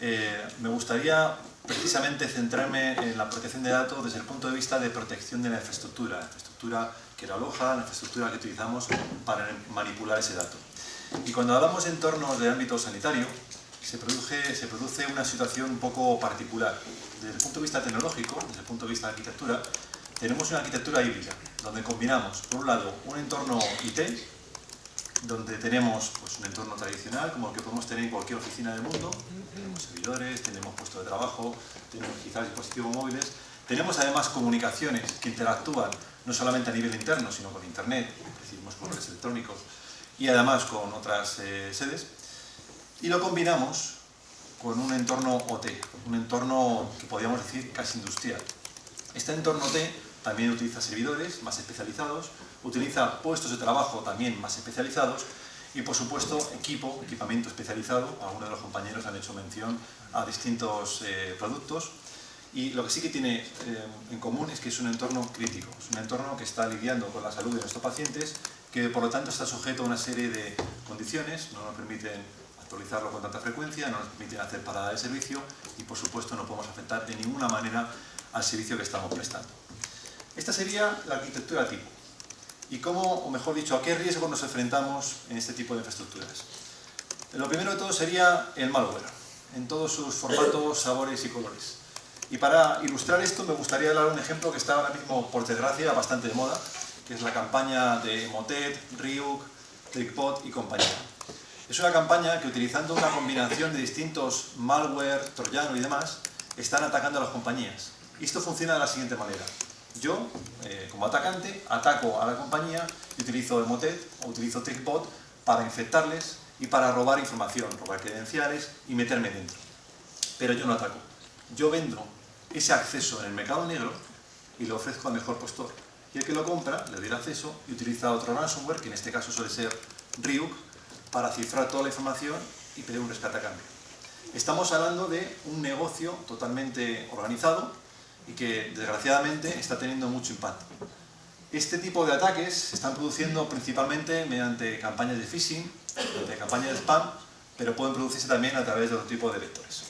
Me gustaría precisamente centrarme en la protección de datos desde el punto de vista de protección de la infraestructura que lo aloja, la infraestructura que utilizamos para manipular ese dato. Y cuando hablamos de entornos de ámbito sanitario, se produce una situación un poco particular. Desde el punto de vista tecnológico, desde el punto de vista de arquitectura, tenemos una arquitectura híbrida, donde combinamos, por un lado, un entorno IT, donde tenemos pues, un entorno tradicional, como el que podemos tener en cualquier oficina del mundo. Tenemos servidores, tenemos puestos de trabajo, tenemos quizás dispositivos móviles. Tenemos además comunicaciones que interactúan no solamente a nivel interno, sino con Internet, recibimos correos electrónicos, y además con otras sedes. Y lo combinamos con un entorno OT, un entorno que podríamos decir casi industrial. Este entorno OT también utiliza servidores más especializados, utiliza puestos de trabajo también más especializados y, por supuesto, equipamiento especializado. Algunos de los compañeros han hecho mención a distintos productos, y lo que sí que tiene en común es que es un entorno crítico, es un entorno que está lidiando con la salud de nuestros pacientes, que por lo tanto está sujeto a una serie de condiciones, no nos permiten actualizarlo con tanta frecuencia, no nos permiten hacer parada de servicio y, por supuesto, no podemos afectar de ninguna manera al servicio que estamos prestando. Esta sería la arquitectura tipo. ¿Y cómo, o mejor dicho, a qué riesgo nos enfrentamos en este tipo de infraestructuras? Lo primero de todo sería el malware, en todos sus formatos, sabores y colores. Y para ilustrar esto me gustaría dar un ejemplo que está ahora mismo, por desgracia, bastante de moda, que es la campaña de Emotet, Ryuk, TrickBot y compañía. Es una campaña que, utilizando una combinación de distintos malware, troyano y demás, están atacando a las compañías. Y esto funciona de la siguiente manera. Yo, como atacante, ataco a la compañía y utilizo Emotet o utilizo TrickBot para infectarles y para robar información, robar credenciales y meterme dentro. Pero yo no ataco. Yo vendo ese acceso en el mercado negro y lo ofrezco al mejor postor. Y el que lo compra le doy el acceso y utiliza otro ransomware, que en este caso suele ser Ryuk, para cifrar toda la información y pedir un rescate a cambio. Estamos hablando de un negocio totalmente organizado y que desgraciadamente está teniendo mucho impacto. Este tipo de ataques se están produciendo principalmente mediante campañas de phishing, mediante campañas de spam, pero pueden producirse también a través de otro tipo de vectores.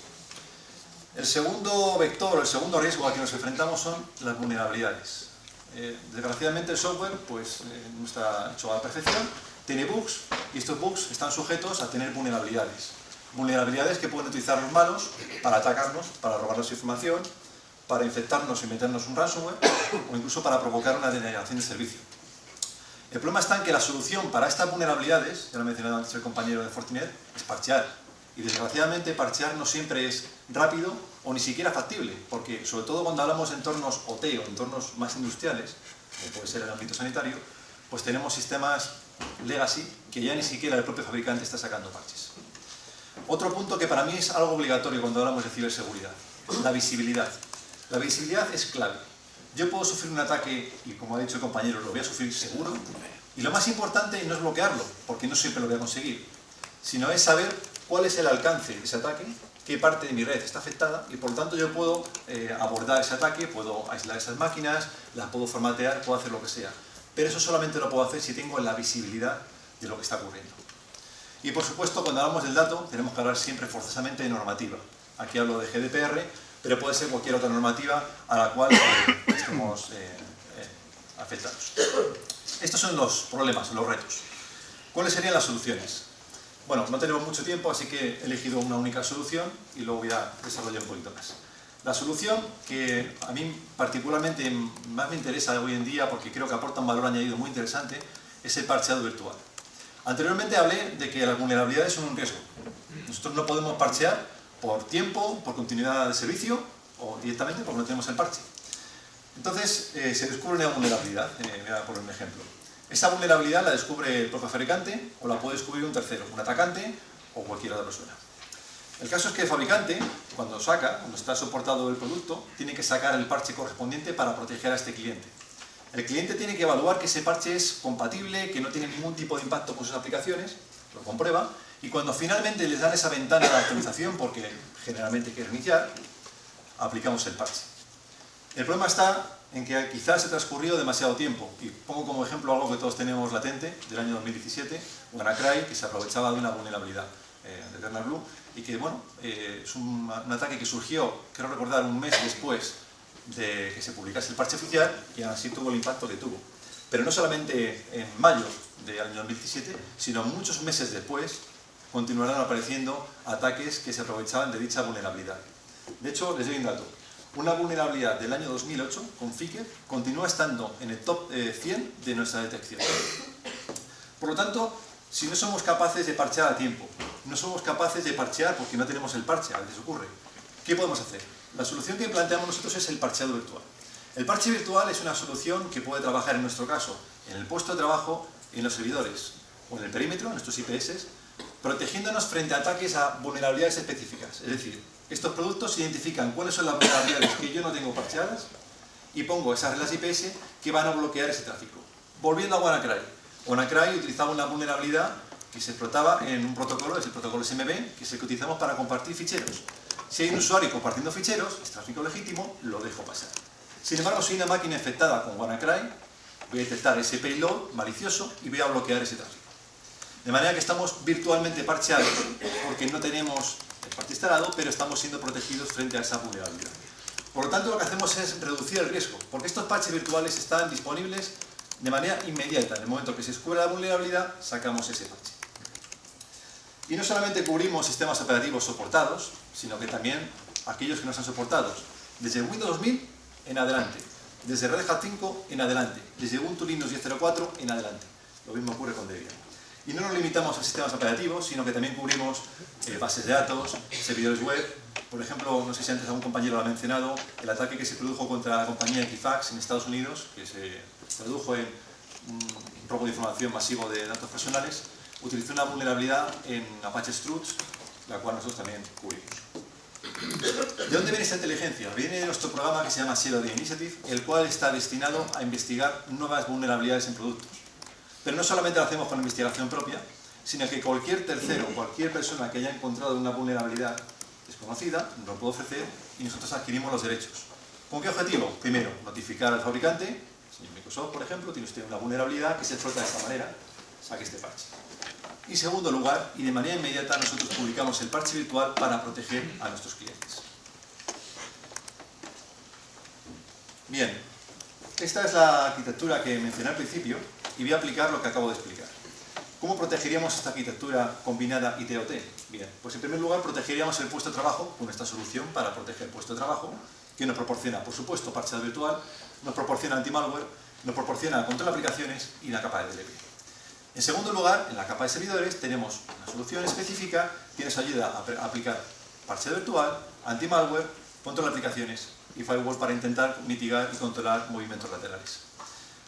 El segundo vector, el segundo riesgo al que nos enfrentamos son las vulnerabilidades. Desgraciadamente el software pues, no está hecho a la perfección, tiene bugs y estos bugs están sujetos a tener vulnerabilidades. Vulnerabilidades que pueden utilizar los malos para atacarnos, para robarnos información, para infectarnos y meternos un ransomware o incluso para provocar una denegación de servicio. El problema está en que la solución para estas vulnerabilidades, ya lo ha mencionado antes el compañero de Fortinet, es parchear. Y desgraciadamente parchear no siempre es rápido o ni siquiera factible, porque sobre todo cuando hablamos de entornos OT o entornos más industriales, como puede ser el ámbito sanitario, pues tenemos sistemas legacy que ya ni siquiera el propio fabricante está sacando parches. Otro punto que para mí es algo obligatorio cuando hablamos de ciberseguridad, la visibilidad. La visibilidad es clave. Yo puedo sufrir un ataque y, como ha dicho el compañero, lo voy a sufrir seguro. Y lo más importante no es bloquearlo, porque no siempre lo voy a conseguir, sino es saber cuál es el alcance de ese ataque, qué parte de mi red está afectada y por lo tanto yo puedo abordar ese ataque, puedo aislar esas máquinas, las puedo formatear, puedo hacer lo que sea. Pero eso solamente lo puedo hacer si tengo la visibilidad de lo que está ocurriendo. Y por supuesto, cuando hablamos del dato, tenemos que hablar siempre forzosamente de normativa. Aquí hablo de GDPR, pero puede ser cualquier otra normativa a la cual estemos afectados. Estos son los problemas, los retos. ¿Cuáles serían las soluciones? Bueno, no tenemos mucho tiempo, así que he elegido una única solución y luego voy a desarrollar un poquito más. La solución que a mí particularmente más me interesa hoy en día, porque creo que aporta un valor añadido muy interesante, es el parcheado virtual. Anteriormente hablé de que las vulnerabilidades son un riesgo. Nosotros no podemos parchear por tiempo, por continuidad de servicio o directamente porque no tenemos el parche. Entonces se descubre una vulnerabilidad, voy a poner un ejemplo. Esta vulnerabilidad la descubre el propio fabricante o la puede descubrir un tercero, un atacante o cualquier otra persona. El caso es que el fabricante, cuando está soportado el producto, tiene que sacar el parche correspondiente para proteger a este cliente. El cliente tiene que evaluar que ese parche es compatible, que no tiene ningún tipo de impacto con sus aplicaciones, lo comprueba, y cuando finalmente les dan esa ventana de actualización, porque generalmente hay que reiniciar, aplicamos el parche. El problema está en que quizás se ha transcurrido demasiado tiempo, y pongo como ejemplo algo que todos tenemos latente, del año 2017, WannaCry, que se aprovechaba de una vulnerabilidad de Eternal y que bueno, es un ataque que surgió, quiero recordar, un mes después de que se publicase el parche oficial y así tuvo el impacto que tuvo. Pero no solamente en mayo del año 2017, sino muchos meses después continuarán apareciendo ataques que se aprovechaban de dicha vulnerabilidad. De hecho, les doy un dato. Una vulnerabilidad del año 2008, con Ficker, continúa estando en el top 100 de nuestra detección. Por lo tanto, si no somos capaces de parchear a tiempo, no somos capaces de parchear porque no tenemos el parche, a veces ocurre, ¿qué podemos hacer? La solución que planteamos nosotros es el parcheado virtual. El parche virtual es una solución que puede trabajar en nuestro caso en el puesto de trabajo, en los servidores o en el perímetro, en nuestros IPS, protegiéndonos frente a ataques a vulnerabilidades específicas. Es decir, estos productos identifican cuáles son las vulnerabilidades que yo no tengo parcheadas y pongo esas reglas IPS que van a bloquear ese tráfico. Volviendo a WannaCry. WannaCry utilizaba una vulnerabilidad que se explotaba en un protocolo, es el protocolo SMB, que es el que utilizamos para compartir ficheros. Si hay un usuario compartiendo ficheros, es tráfico legítimo, lo dejo pasar. Sin embargo, si hay una máquina infectada con WannaCry, voy a detectar ese payload malicioso y voy a bloquear ese tráfico. De manera que estamos virtualmente parcheados porque no tenemos el parche instalado, pero estamos siendo protegidos frente a esa vulnerabilidad. Por lo tanto, lo que hacemos es reducir el riesgo, porque estos parches virtuales están disponibles de manera inmediata. En el momento que se descubre la vulnerabilidad, sacamos ese parche. Y no solamente cubrimos sistemas operativos soportados, sino que también aquellos que no están soportados, desde Windows 2000 en adelante, desde Red Hat 5 en adelante, desde Ubuntu Linux 10.04 en adelante. Lo mismo ocurre con Debian. Y no nos limitamos a sistemas operativos, sino que también cubrimos bases de datos, servidores web. Por ejemplo, no sé si antes algún compañero lo ha mencionado, el ataque que se produjo contra la compañía Equifax en Estados Unidos, que se tradujo en un robo de información masivo de datos personales, utilizó una vulnerabilidad en Apache Struts, la cual nosotros también cubrimos. ¿De dónde viene esta inteligencia? Viene de nuestro programa que se llama Zero Day Initiative, el cual está destinado a investigar nuevas vulnerabilidades en productos. Pero no solamente lo hacemos con investigación propia, sino que cualquier tercero, cualquier persona que haya encontrado una vulnerabilidad desconocida, nos lo puede ofrecer y nosotros adquirimos los derechos. ¿Con qué objetivo? Primero, notificar al fabricante. Señor Microsoft, por ejemplo, tiene usted una vulnerabilidad que se explota de esta manera, saque este parche. Y segundo lugar, y de manera inmediata, nosotros publicamos el parche virtual para proteger a nuestros clientes. Bien, esta es la arquitectura que mencioné al principio y voy a aplicar lo que acabo de explicar. ¿Cómo protegeríamos esta arquitectura combinada IT-OT? Bien, pues en primer lugar protegeríamos el puesto de trabajo con esta solución para proteger el puesto de trabajo, que nos proporciona, por supuesto, parcheado virtual, nos proporciona anti-malware, nos proporciona control de aplicaciones y la capa de DLP. En segundo lugar, en la capa de servidores tenemos una solución específica que nos ayuda a aplicar parcheado virtual, anti-malware, control de aplicaciones y firewall para intentar mitigar y controlar movimientos laterales.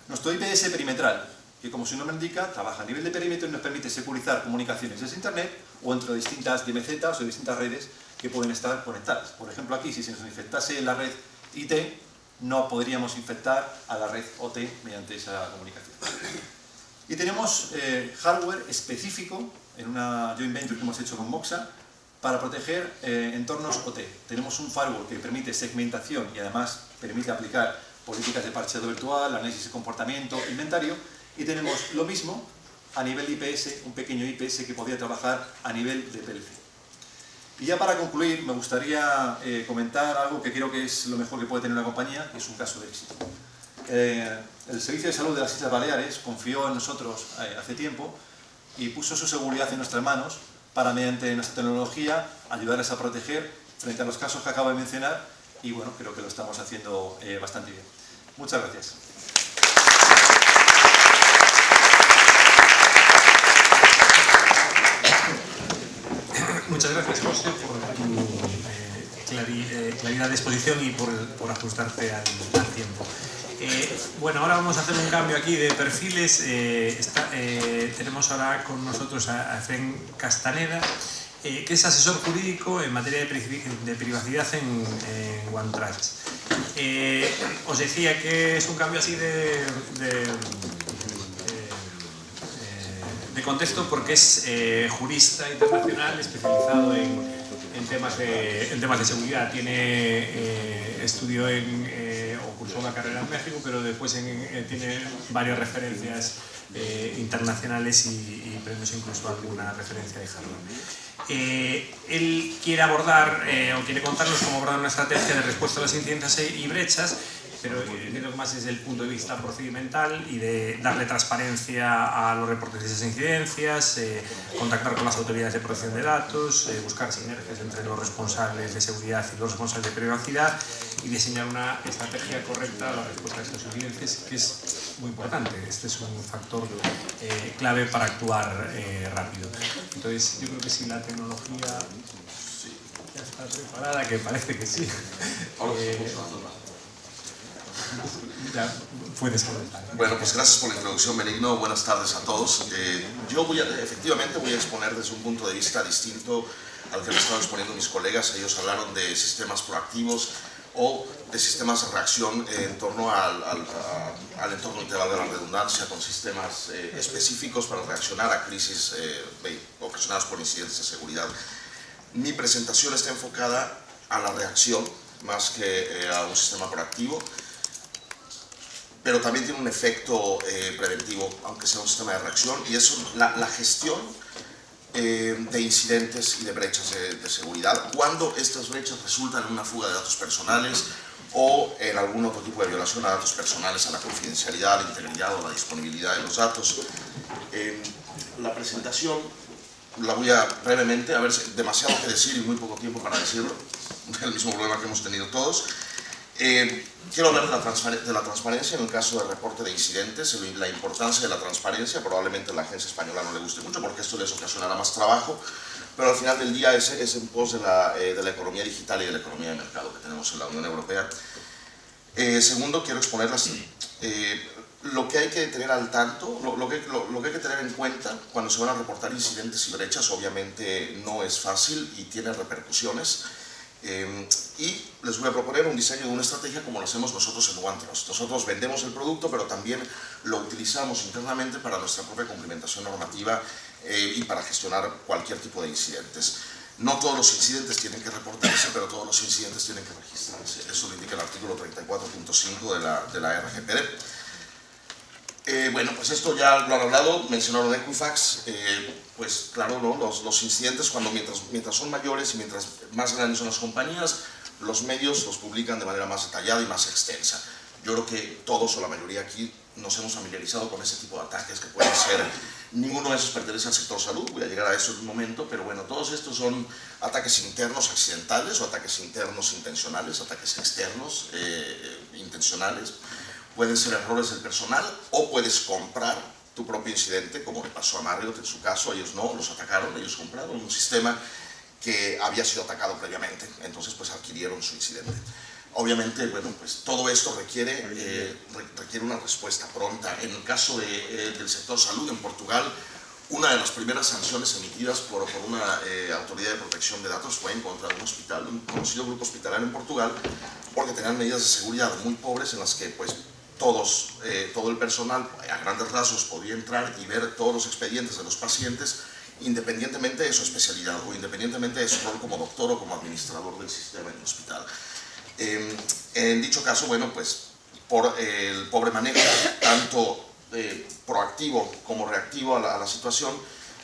Nuestro IPS perimetral, que como su nombre indica, trabaja a nivel de perímetro y nos permite securizar comunicaciones desde Internet o entre distintas DMZs o distintas redes que pueden estar conectadas. Por ejemplo, aquí, si se nos infectase la red IT, no podríamos infectar a la red OT mediante esa comunicación. Y tenemos hardware específico en una joint venture que hemos hecho con Moxa para proteger entornos OT. Tenemos un firewall que permite segmentación y además permite aplicar políticas de parcheado virtual, análisis de comportamiento, inventario, y tenemos lo mismo a nivel de IPS, un pequeño IPS que podría trabajar a nivel de PLC. Y ya para concluir, me gustaría comentar algo que creo que es lo mejor que puede tener una compañía, que es un caso de éxito. El Servicio de Salud de las Islas Baleares confió en nosotros hace tiempo y puso su seguridad en nuestras manos para, mediante nuestra tecnología, ayudarles a proteger frente a los casos que acabo de mencionar y bueno, creo que lo estamos haciendo bastante bien. Muchas gracias. Muchas gracias, José, por tu claridad de exposición y por ajustarte al tiempo. Bueno, ahora vamos a hacer un cambio aquí de perfiles. Tenemos ahora con nosotros a Efrén Castaneda, que es asesor jurídico en materia de privacidad en OneTrust. Os decía que es un cambio así de contexto porque es jurista internacional especializado en temas de seguridad. Estudió o cursó una carrera en México, pero después tiene varias referencias internacionales y premios, incluso alguna referencia de Harvard. Él quiere abordar o quiere contarnos cómo abordar una estrategia de respuesta a las incidencias y brechas, pero entiendo que más desde el punto de vista procedimental y de darle transparencia a los reportes de esas incidencias, contactar con las autoridades de protección de datos, buscar sinergias entre los responsables de seguridad y los responsables de privacidad y diseñar una estrategia correcta a la respuesta a estas incidencias, que es muy importante. Este es un factor clave para actuar rápido. Entonces, yo creo que si la tecnología ya está preparada, que parece que sí. Ya puedes comentar. Bueno, pues gracias por la introducción, Benigno. Buenas tardes a todos. Yo efectivamente voy a exponer desde un punto de vista distinto al que han estado exponiendo mis colegas. Ellos hablaron de sistemas proactivos o de sistemas de reacción en torno al entorno integral de la redundancia, con sistemas específicos para reaccionar a crisis ocasionadas por incidentes de seguridad. Mi presentación está enfocada a la reacción más que a un sistema proactivo, pero también tiene un efecto preventivo, aunque sea un sistema de reacción, y es la gestión de incidentes y de brechas de seguridad, cuando estas brechas resultan en una fuga de datos personales o en algún otro tipo de violación a datos personales, a la confidencialidad, a la integridad o a la disponibilidad de los datos. La presentación la voy a brevemente, a ver, demasiado que decir y muy poco tiempo para decirlo, el mismo problema que hemos tenido todos. Quiero hablar de la transparencia en el caso del reporte de incidentes, la importancia de la transparencia. Probablemente a la agencia española no le guste mucho porque esto les ocasionará más trabajo, pero al final del día es en pos de la economía digital y de la economía de mercado que tenemos en la Unión Europea. Segundo, quiero exponer lo que hay que tener al tanto, lo que hay que tener en cuenta cuando se van a reportar incidentes y brechas. Obviamente no es fácil y tiene repercusiones. Y les voy a proponer un diseño de una estrategia como lo hacemos nosotros en OneTrust. Nosotros vendemos el producto, pero también lo utilizamos internamente para nuestra propia cumplimentación normativa y para gestionar cualquier tipo de incidentes. No todos los incidentes tienen que reportarse, pero todos los incidentes tienen que registrarse. Eso lo indica el artículo 34 34.5 de la RGPD. Bueno, pues esto ya lo han hablado, mencionaron Equifax, pues claro, ¿no? Los incidentes, mientras son mayores y mientras más grandes son las compañías, los medios los publican de manera más detallada y más extensa. Yo creo que todos o la mayoría aquí nos hemos familiarizado con ese tipo de ataques que pueden ser, ninguno de esos pertenece al sector salud, voy a llegar a eso en un momento, pero bueno, todos estos son ataques internos accidentales o ataques internos intencionales, ataques externos intencionales. Pueden ser errores del personal o puedes comprar tu propio incidente, como le pasó a Marriott en su caso. Ellos no, los atacaron, ellos compraron un sistema que había sido atacado previamente, entonces pues adquirieron su incidente. Obviamente, bueno, pues todo esto requiere una respuesta pronta. En el caso del sector salud en Portugal, una de las primeras sanciones emitidas por una autoridad de protección de datos fue en contra de un hospital, un conocido grupo hospitalario en Portugal, porque tenían medidas de seguridad muy pobres en las que pues todo el personal a grandes rasgos podía entrar y ver todos los expedientes de los pacientes independientemente de su especialidad o independientemente de su rol como doctor o como administrador del sistema en el hospital. En dicho caso, bueno, pues por el pobre manejo, tanto proactivo como reactivo a la situación,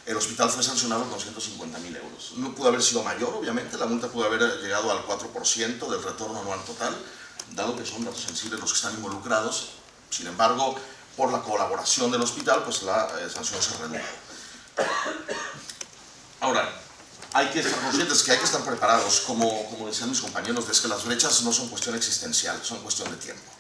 el hospital fue sancionado con 150.000 euros. No pudo haber sido mayor, obviamente, la multa pudo haber llegado al 4% del retorno anual total, dado que son datos sensibles los que están involucrados. Sin embargo, por la colaboración del hospital, pues la sanción se redujo. Ahora, hay que estar conscientes que hay que estar preparados, como decían mis compañeros, es que las brechas no son cuestión existencial, son cuestión de tiempo.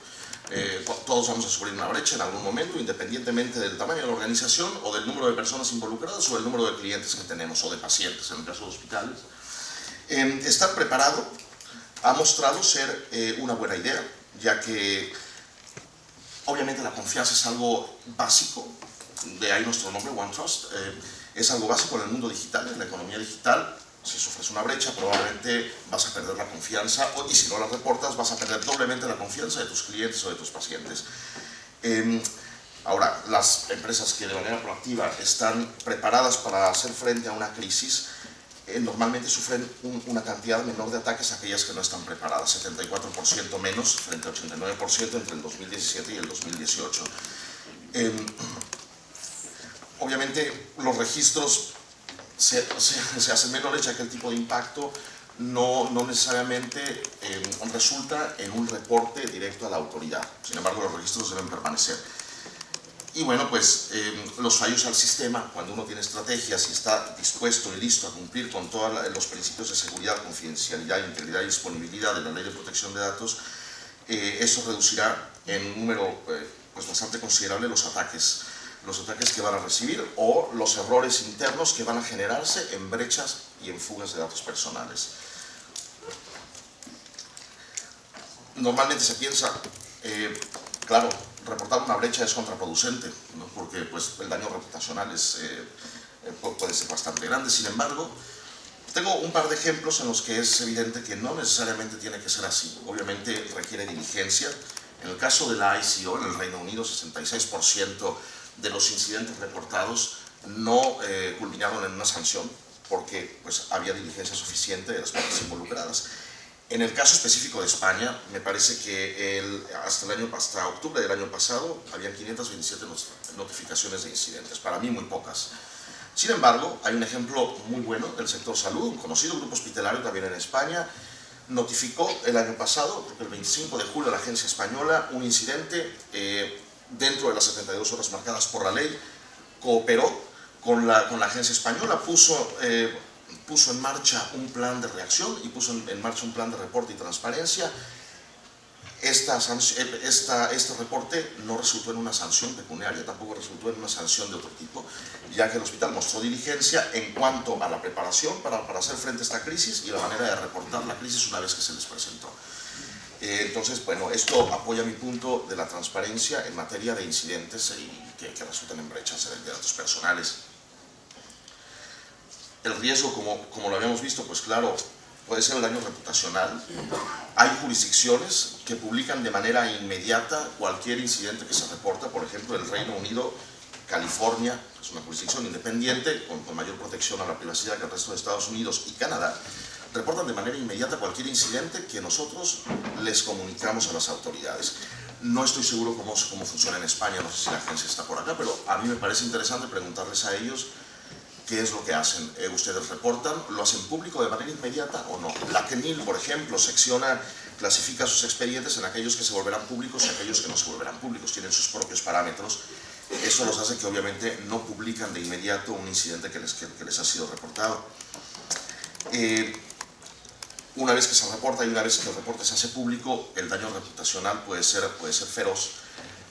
Todos vamos a sufrir una brecha en algún momento, independientemente del tamaño de la organización o del número de personas involucradas o del número de clientes que tenemos o de pacientes, en el caso de hospitales. Estar preparado ha mostrado ser una buena idea, ya que obviamente la confianza es algo básico, de ahí nuestro nombre, OneTrust, es algo básico en el mundo digital, en la economía digital. Si sufres una brecha, probablemente vas a perder la confianza, y si no la reportas, vas a perder doblemente la confianza de tus clientes o de tus pacientes. Ahora, las empresas que de manera proactiva están preparadas para hacer frente a una crisis, normalmente sufren una cantidad menor de ataques a aquellas que no están preparadas, 74% menos frente al 89% entre el 2017 y el 2018. Obviamente los registros se hacen menores, ya que el tipo de impacto no necesariamente resulta en un reporte directo a la autoridad. Sin embargo, los registros deben permanecer. Y bueno, pues los fallos al sistema, cuando uno tiene estrategias y está dispuesto y listo a cumplir con todos los principios de seguridad, confidencialidad, integridad y disponibilidad de la Ley de Protección de Datos, eso reducirá en un número pues bastante considerable los ataques que van a recibir o los errores internos que van a generarse en brechas y en fugas de datos personales. Normalmente se piensa, claro, reportar una brecha es contraproducente, ¿no? Porque pues, el daño reputacional puede ser bastante grande. Sin embargo, tengo un par de ejemplos en los que es evidente que no necesariamente tiene que ser así. Obviamente requiere diligencia. En el caso de la ICO, en el Reino Unido, 66% de los incidentes reportados no culminaron en una sanción porque pues, había diligencia suficiente de las partes involucradas. En el caso específico de España, me parece que hasta octubre del año pasado habían 527 notificaciones de incidentes, para mí muy pocas. Sin embargo, hay un ejemplo muy bueno del sector salud, un conocido grupo hospitalario también en España, notificó el año pasado, el 25 de julio, la agencia española, un incidente dentro de las 72 horas marcadas por la ley, cooperó con la agencia española, puso en marcha un plan de reacción y puso en marcha un plan de reporte y transparencia. Este reporte no resultó en una sanción pecuniaria, tampoco resultó en una sanción de otro tipo, ya que el hospital mostró diligencia en cuanto a la preparación para hacer frente a esta crisis y la manera de reportar la crisis una vez que se les presentó. Entonces, bueno, esto apoya mi punto de la transparencia en materia de incidentes que resultan en brechas de datos personales. El riesgo, como lo habíamos visto, pues claro, puede ser el daño reputacional. Hay jurisdicciones que publican de manera inmediata cualquier incidente que se reporta, por ejemplo, el Reino Unido, California, es una jurisdicción independiente, con mayor protección a la privacidad que el resto de Estados Unidos y Canadá, reportan de manera inmediata cualquier incidente que nosotros les comunicamos a las autoridades. No estoy seguro cómo funciona en España, no sé si la agencia está por acá, pero a mí me parece interesante preguntarles a ellos qué es lo que hacen. ¿Ustedes reportan? ¿Lo hacen público de manera inmediata o no? La CNIL, por ejemplo, clasifica sus expedientes en aquellos que se volverán públicos y aquellos que no se volverán públicos. Tienen sus propios parámetros. Eso los hace que obviamente no publican de inmediato un incidente que les ha sido reportado. Una vez que se reporta y una vez que el reporte se hace público, el daño reputacional puede ser feroz.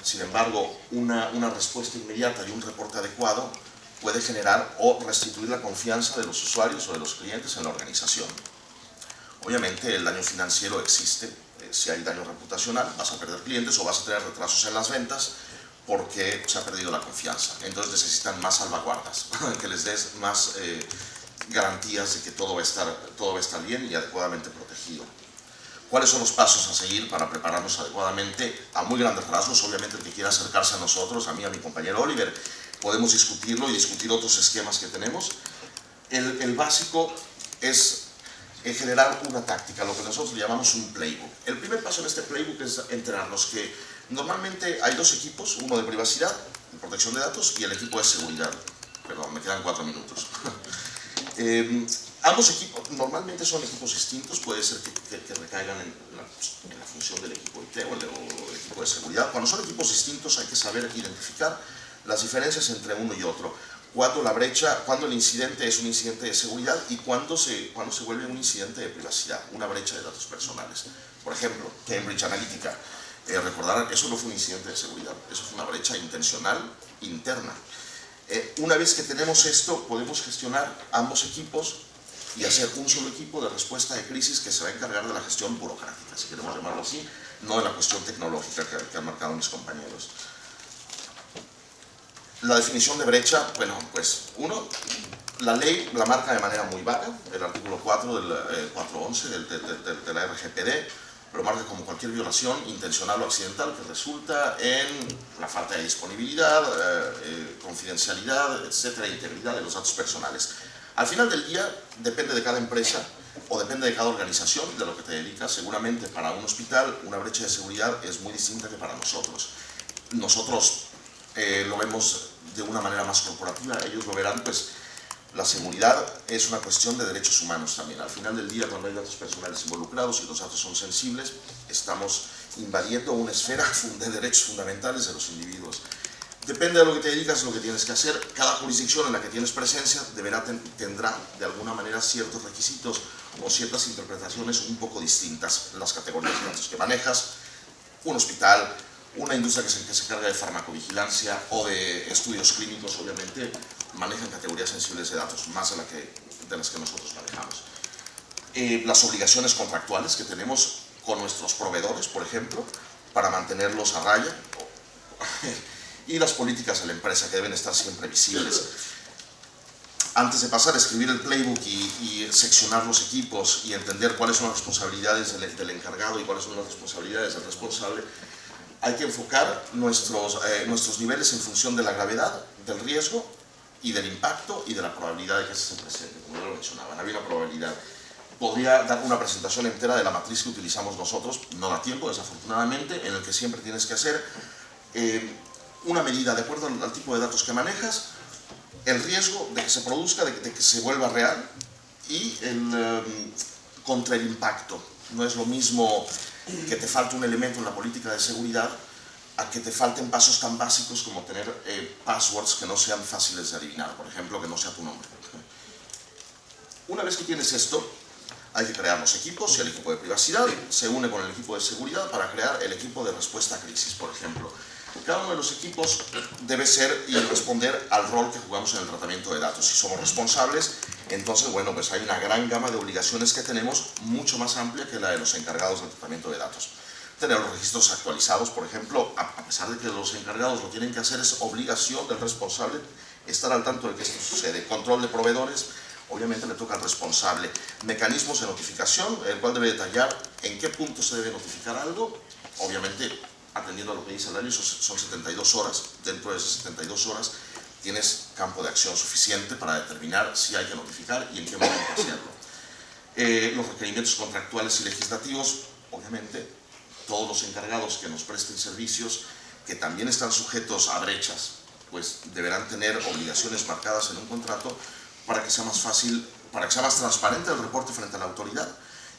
Sin embargo, una respuesta inmediata y un reporte adecuado puede generar o restituir la confianza de los usuarios o de los clientes en la organización. Obviamente el daño financiero existe. Si hay daño reputacional, vas a perder clientes o vas a tener retrasos en las ventas porque se ha perdido la confianza. Entonces necesitan más salvaguardas, que les des más garantías de que todo va a estar bien y adecuadamente protegido. ¿Cuáles son los pasos a seguir para prepararnos adecuadamente? A muy grandes rasgos, obviamente el que quiera acercarse a nosotros, a mí, a mi compañero Oliver, podemos discutirlo y discutir otros esquemas que tenemos. El básico es generar una táctica, lo que nosotros llamamos un playbook. El primer paso en este playbook es enterarnos que normalmente hay dos equipos, uno de privacidad y protección de datos y el equipo de seguridad. Perdón, me quedan 4 minutos. Ambos equipos normalmente son equipos distintos, puede ser que recaigan en la función del equipo IT o el equipo de seguridad. Cuando son equipos distintos hay que saber identificar las diferencias entre uno y otro. Cuando el incidente es un incidente de seguridad y cuando se vuelve un incidente de privacidad, una brecha de datos personales. Por ejemplo, Cambridge Analytica. Recordarán, eso no fue un incidente de seguridad, eso fue una brecha intencional interna. Una vez que tenemos esto, podemos gestionar ambos equipos y hacer un solo equipo de respuesta de crisis que se va a encargar de la gestión burocrática, si queremos llamarlo así, no de la cuestión tecnológica que han marcado mis compañeros. La definición de brecha, bueno, pues la ley la marca de manera muy vaga, el artículo 411 de la RGPD, lo marca como cualquier violación intencional o accidental que resulta en la falta de disponibilidad, confidencialidad, etcétera, integridad de los datos personales. Al final del día, depende de cada empresa o depende de cada organización, de lo que te dedicas. Seguramente para un hospital una brecha de seguridad es muy distinta que para nosotros. Nosotros lo vemos de una manera más corporativa, ellos lo verán, pues la seguridad es una cuestión de derechos humanos también. Al final del día, cuando hay datos personales involucrados y los datos son sensibles, estamos invadiendo una esfera de derechos fundamentales de los individuos. Depende de lo que te dedicas, lo que tienes que hacer. Cada jurisdicción en la que tienes presencia tendrá de alguna manera ciertos requisitos o ciertas interpretaciones un poco distintas en las categorías de datos que manejas. Un hospital, una industria que se encarga de farmacovigilancia o de estudios clínicos, obviamente, manejan categorías sensibles de datos, más de las que nosotros manejamos. Las obligaciones contractuales que tenemos con nuestros proveedores, por ejemplo, para mantenerlos a raya, y las políticas de la empresa que deben estar siempre visibles. Antes de pasar a escribir el playbook y seccionar los equipos y entender cuáles son las responsabilidades del encargado y cuáles son las responsabilidades del responsable, hay que enfocar nuestros niveles en función de la gravedad, del riesgo y del impacto y de la probabilidad de que se presente, como ya lo mencionaban. Había una probabilidad. Podría dar una presentación entera de la matriz que utilizamos nosotros, no da tiempo, desafortunadamente, en el que siempre tienes que hacer una medida de acuerdo al tipo de datos que manejas, el riesgo de que se produzca, de que se vuelva real y contra el impacto. No es lo mismo que te falte un elemento en la política de seguridad a que te falten pasos tan básicos como tener passwords que no sean fáciles de adivinar, por ejemplo, que no sea tu nombre. Una vez que tienes esto, hay que crear los equipos y el equipo de privacidad se une con el equipo de seguridad para crear el equipo de respuesta a crisis, por ejemplo. Cada uno de los equipos debe ser y responder al rol que jugamos en el tratamiento de datos. Si somos responsables, entonces, bueno, pues hay una gran gama de obligaciones que tenemos, mucho más amplia que la de los encargados del tratamiento de datos. Tener los registros actualizados, por ejemplo, a pesar de que los encargados lo tienen que hacer, es obligación del responsable estar al tanto de que esto sucede. Control de proveedores, obviamente le toca al responsable. Mecanismos de notificación, el cual debe detallar en qué punto se debe notificar algo, obviamente atendiendo a lo que dice la ley, son 72 horas. Dentro de esas 72 horas tienes campo de acción suficiente para determinar si hay que notificar y en qué momento hacerlo. los requerimientos contractuales y legislativos, obviamente, todos los encargados que nos presten servicios, que también están sujetos a brechas, pues deberán tener obligaciones marcadas en un contrato para que sea más fácil, para que sea más transparente el reporte frente a la autoridad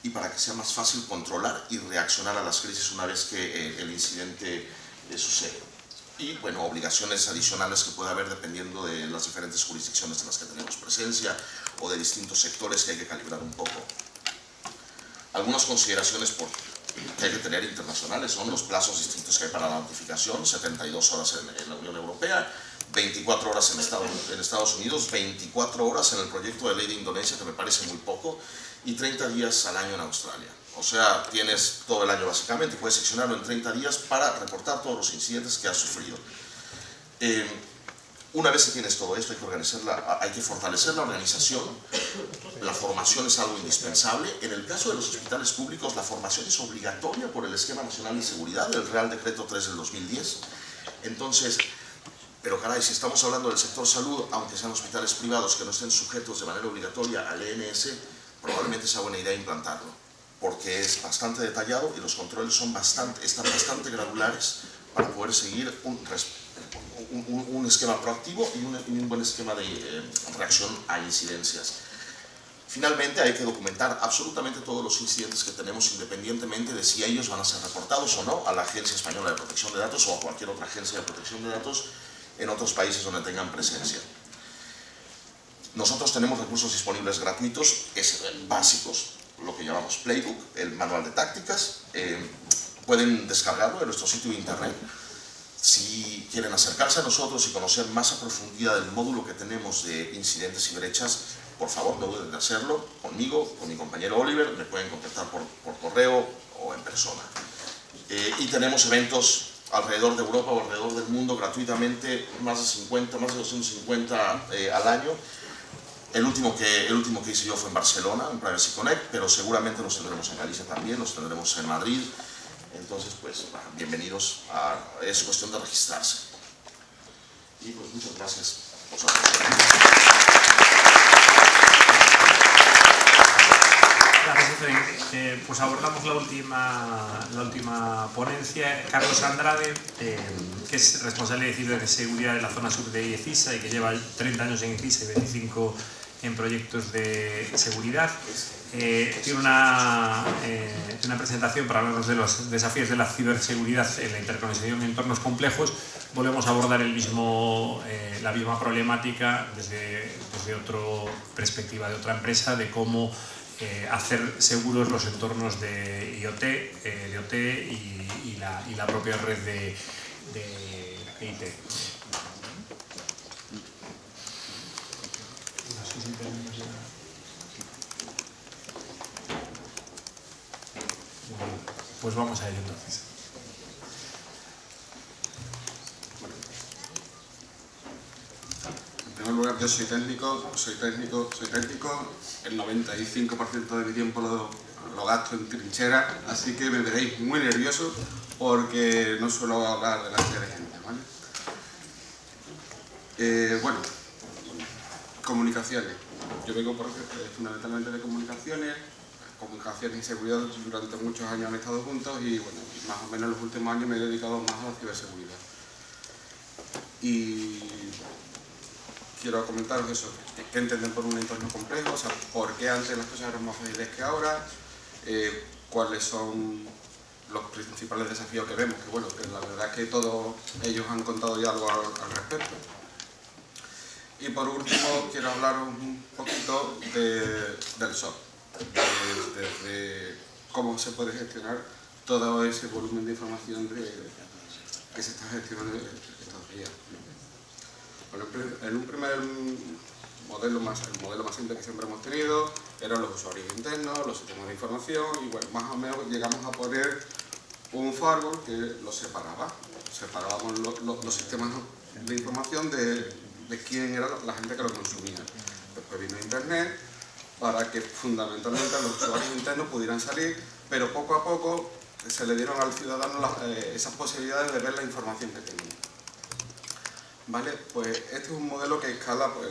y para que sea más fácil controlar y reaccionar a las crisis una vez que el incidente sucede. Y, bueno, obligaciones adicionales que pueda haber dependiendo de las diferentes jurisdicciones en las que tenemos presencia o de distintos sectores que hay que calibrar un poco. Algunas consideraciones que hay que tener internacionales son los plazos distintos que hay para la notificación: 72 horas en la Unión Europea, 24 horas en Estados Unidos, 24 horas en el proyecto de ley de Indonesia, que me parece muy poco, y 30 días al año en Australia. O sea, tienes todo el año básicamente, puedes seccionarlo en 30 días para reportar todos los incidentes que has sufrido. Una vez que tienes todo esto, hay que fortalecer la organización. La formación es algo indispensable. En el caso de los hospitales públicos, la formación es obligatoria por el Esquema Nacional de Seguridad, del Real Decreto 3 del 2010. Entonces, pero caray, si estamos hablando del sector salud, aunque sean hospitales privados que no estén sujetos de manera obligatoria al ENS, probablemente sea buena idea implantarlo, porque es bastante detallado y los controles están bastante granulares para poder seguir un esquema proactivo y un buen esquema de reacción a incidencias. Finalmente, hay que documentar absolutamente todos los incidentes que tenemos, independientemente de si ellos van a ser reportados o no a la Agencia Española de Protección de Datos o a cualquier otra agencia de protección de datos en otros países donde tengan presencia. Nosotros tenemos recursos disponibles gratuitos, básicos, lo que llamamos Playbook, el manual de tácticas. Pueden descargarlo en nuestro sitio de internet. Si quieren acercarse a nosotros y conocer más a profundidad el módulo que tenemos de incidentes y brechas, por favor, no duden de hacerlo conmigo, con mi compañero Oliver. Me pueden contactar por correo o en persona. Y tenemos eventos alrededor de Europa o alrededor del mundo gratuitamente, más de 250 al año. El último que hice yo fue en Barcelona, en Privacy Connect, pero seguramente los tendremos en Galicia también, los tendremos en Madrid. Entonces, pues, bienvenidos. Es cuestión de registrarse. Y pues muchas gracias por su atención. Gracias, Efraín. Pues abordamos la última ponencia. Carlos Andrade, que es responsable de ciberseguridad de la zona sur de IECISA y que lleva 30 años en IECISA y 25 en proyectos de seguridad. Tiene una presentación para hablarnos de los desafíos de la ciberseguridad en la interconexión en entornos complejos. Volvemos a abordar la misma problemática desde otra perspectiva de otra empresa, de cómo hacer seguros los entornos de IoT y la propia red de IT. Pues vamos a ello entonces. En primer lugar, yo soy técnico. El 95% de mi tiempo lo gasto en trinchera, así que me veréis muy nervioso porque no suelo hablar delante de gente, ¿vale? Bueno, comunicaciones. Yo vengo fundamentalmente de comunicaciones y seguridad. Durante muchos años han estado juntos y, bueno, más o menos en los últimos años me he dedicado más a la ciberseguridad. Y quiero comentaros eso, qué entender por un entorno complejo, o sea, por qué antes las cosas eran más fáciles que ahora, cuáles son los principales desafíos que vemos, que bueno, que la verdad es que todos ellos han contado ya algo al respecto. Y por último quiero hablaros un poquito del SOC, desde cómo se puede gestionar todo ese volumen de información que se está gestionando estos días. Bueno, en un primer modelo el modelo más simple que siempre hemos tenido eran los usuarios internos, los sistemas de información y, bueno, más o menos llegamos a poner un firewall que los separaba. Separábamos los sistemas de información de quién era la gente que lo consumía. Después vino Internet para que fundamentalmente los usuarios internos pudieran salir, pero poco a poco se le dieron al ciudadano esas posibilidades de ver la información que tenía. Vale, pues este es un modelo que escala, pues,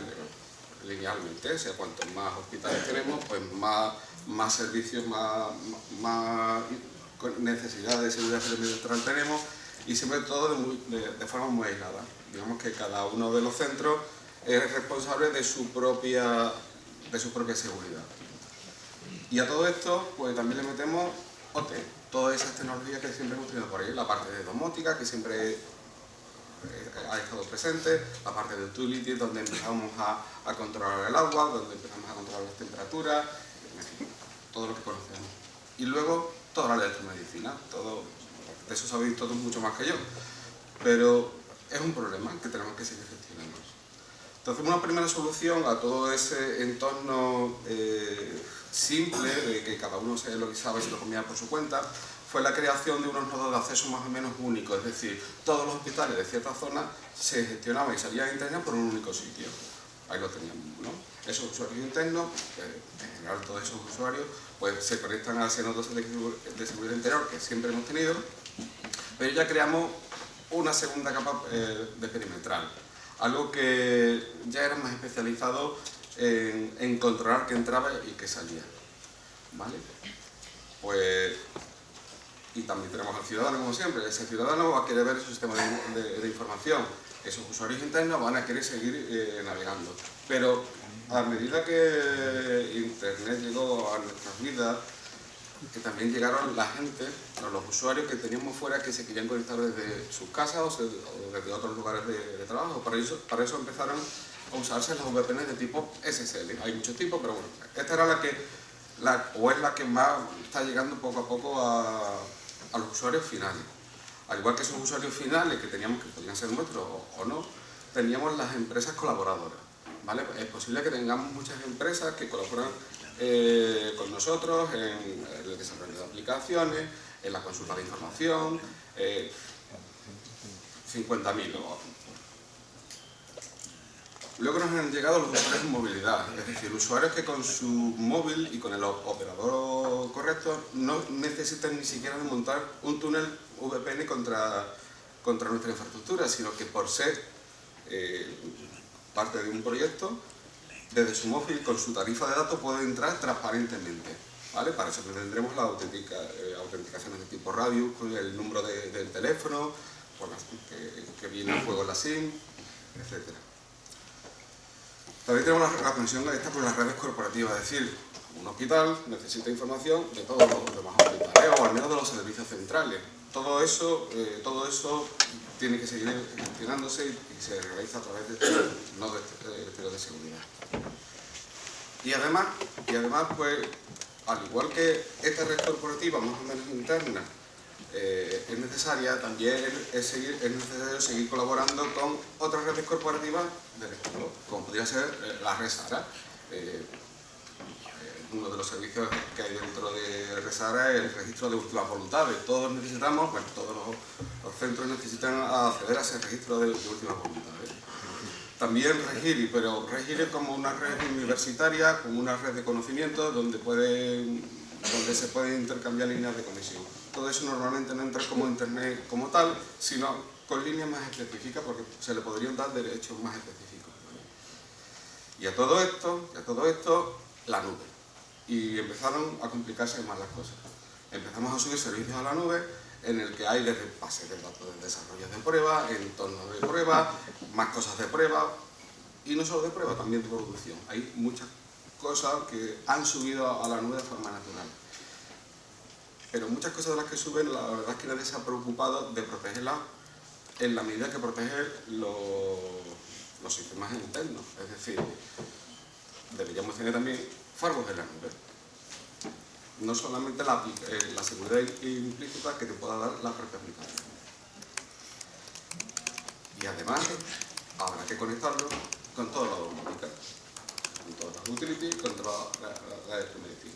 linealmente, o sea, cuanto más hospitales tenemos, pues más más servicios, más necesidad de seguridad perimetral tenemos, y siempre todo de forma muy aislada. Digamos que cada uno de los centros es responsable de su propia seguridad. Y a todo esto pues también le metemos OT, todas esas tecnologías que siempre hemos tenido por ahí, la parte de domótica que siempre ha estado presente, la parte de utilities donde empezamos a controlar el agua, donde empezamos a controlar las temperaturas, en fin, todo lo que conocemos. Y luego toda la electromedicina, de eso sabéis todos mucho más que yo, pero es un problema que tenemos que seguir gestionando. Entonces, una primera solución a todo ese entorno simple, de que cada uno se lo guisaba y se lo comía por su cuenta, fue la creación de unos nodos de acceso más o menos únicos, es decir, todos los hospitales de cierta zona se gestionaban y salían a internet por un único sitio. Ahí lo teníamos, ¿no? Esos usuarios internos, en general todos esos usuarios, pues se conectan a ese nodo de seguridad interior que siempre hemos tenido, pero ya creamos una segunda capa de perimetral, algo que ya era más especializado en controlar qué entraba y qué salía, ¿vale? Pues, y también tenemos al ciudadano, como siempre. Ese ciudadano va a querer ver su sistema de información, esos usuarios internos van a querer seguir navegando, pero a medida que Internet llegó a nuestras vidas, que también llegaron la gente, los usuarios que teníamos fuera que se querían conectar desde sus casas o desde otros lugares de trabajo. Para eso empezaron a usarse las VPN de tipo SSL. Hay muchos tipos, pero bueno, esta era la que más está llegando poco a poco a los usuarios finales. Al igual que esos usuarios finales que teníamos, que podían ser nuestros o no, teníamos las empresas colaboradoras, ¿vale? Es posible que tengamos muchas empresas que colaboran con nosotros en el desarrollo de aplicaciones, en la consulta de información, 50.000. Luego nos han llegado los usuarios en movilidad, es decir, usuarios que con su móvil y con el operador correcto no necesitan ni siquiera montar un túnel VPN contra nuestra infraestructura, sino que por ser parte de un proyecto, desde su móvil con su tarifa de datos puede entrar transparentemente, ¿vale? Para eso tendremos las autenticaciones de tipo radio, con el número del teléfono, que viene a juego en la SIM, etc. También tenemos la conexión esta con las redes corporativas, es decir, un hospital necesita información de todos los demás hospitales o al menos de los servicios centrales. Todo eso tiene que seguir gestionándose y se realiza a través de nodos de seguridad. Y además, pues, al igual que esta red corporativa más o menos interna es necesaria, también es necesario seguir colaborando con otras redes corporativas del Estado, como podría ser la red SARA. Uno de los servicios que hay dentro de red SARA es el registro de últimas voluntades. Todos necesitamos, bueno, todos los centros necesitan acceder a ese registro de últimas voluntades. También Regiri, pero Regiri es como una red universitaria, como una red de conocimiento donde se pueden intercambiar líneas de conexión. Todo eso normalmente no entra como Internet como tal, sino con líneas más específicas porque se le podrían dar derechos más específicos. Y a todo esto, la nube. Y empezaron a complicarse más las cosas. Empezamos a subir servicios a la nube en el que hay desde bases de datos de desarrollo de prueba, entornos de prueba, más cosas de prueba, y no solo de prueba, también de producción. Hay muchas cosas que han subido a la nube de forma natural. Pero muchas cosas de las que suben, la verdad es que nadie se ha preocupado de protegerlas en la medida que protege los sistemas internos. Es decir, deberíamos tener también firewalls en la nube. No solamente la seguridad implícita que te pueda dar la propia aplicación. Y además, habrá que conectarlo con toda la domótica, con todas las utilities, con toda la electromedicina.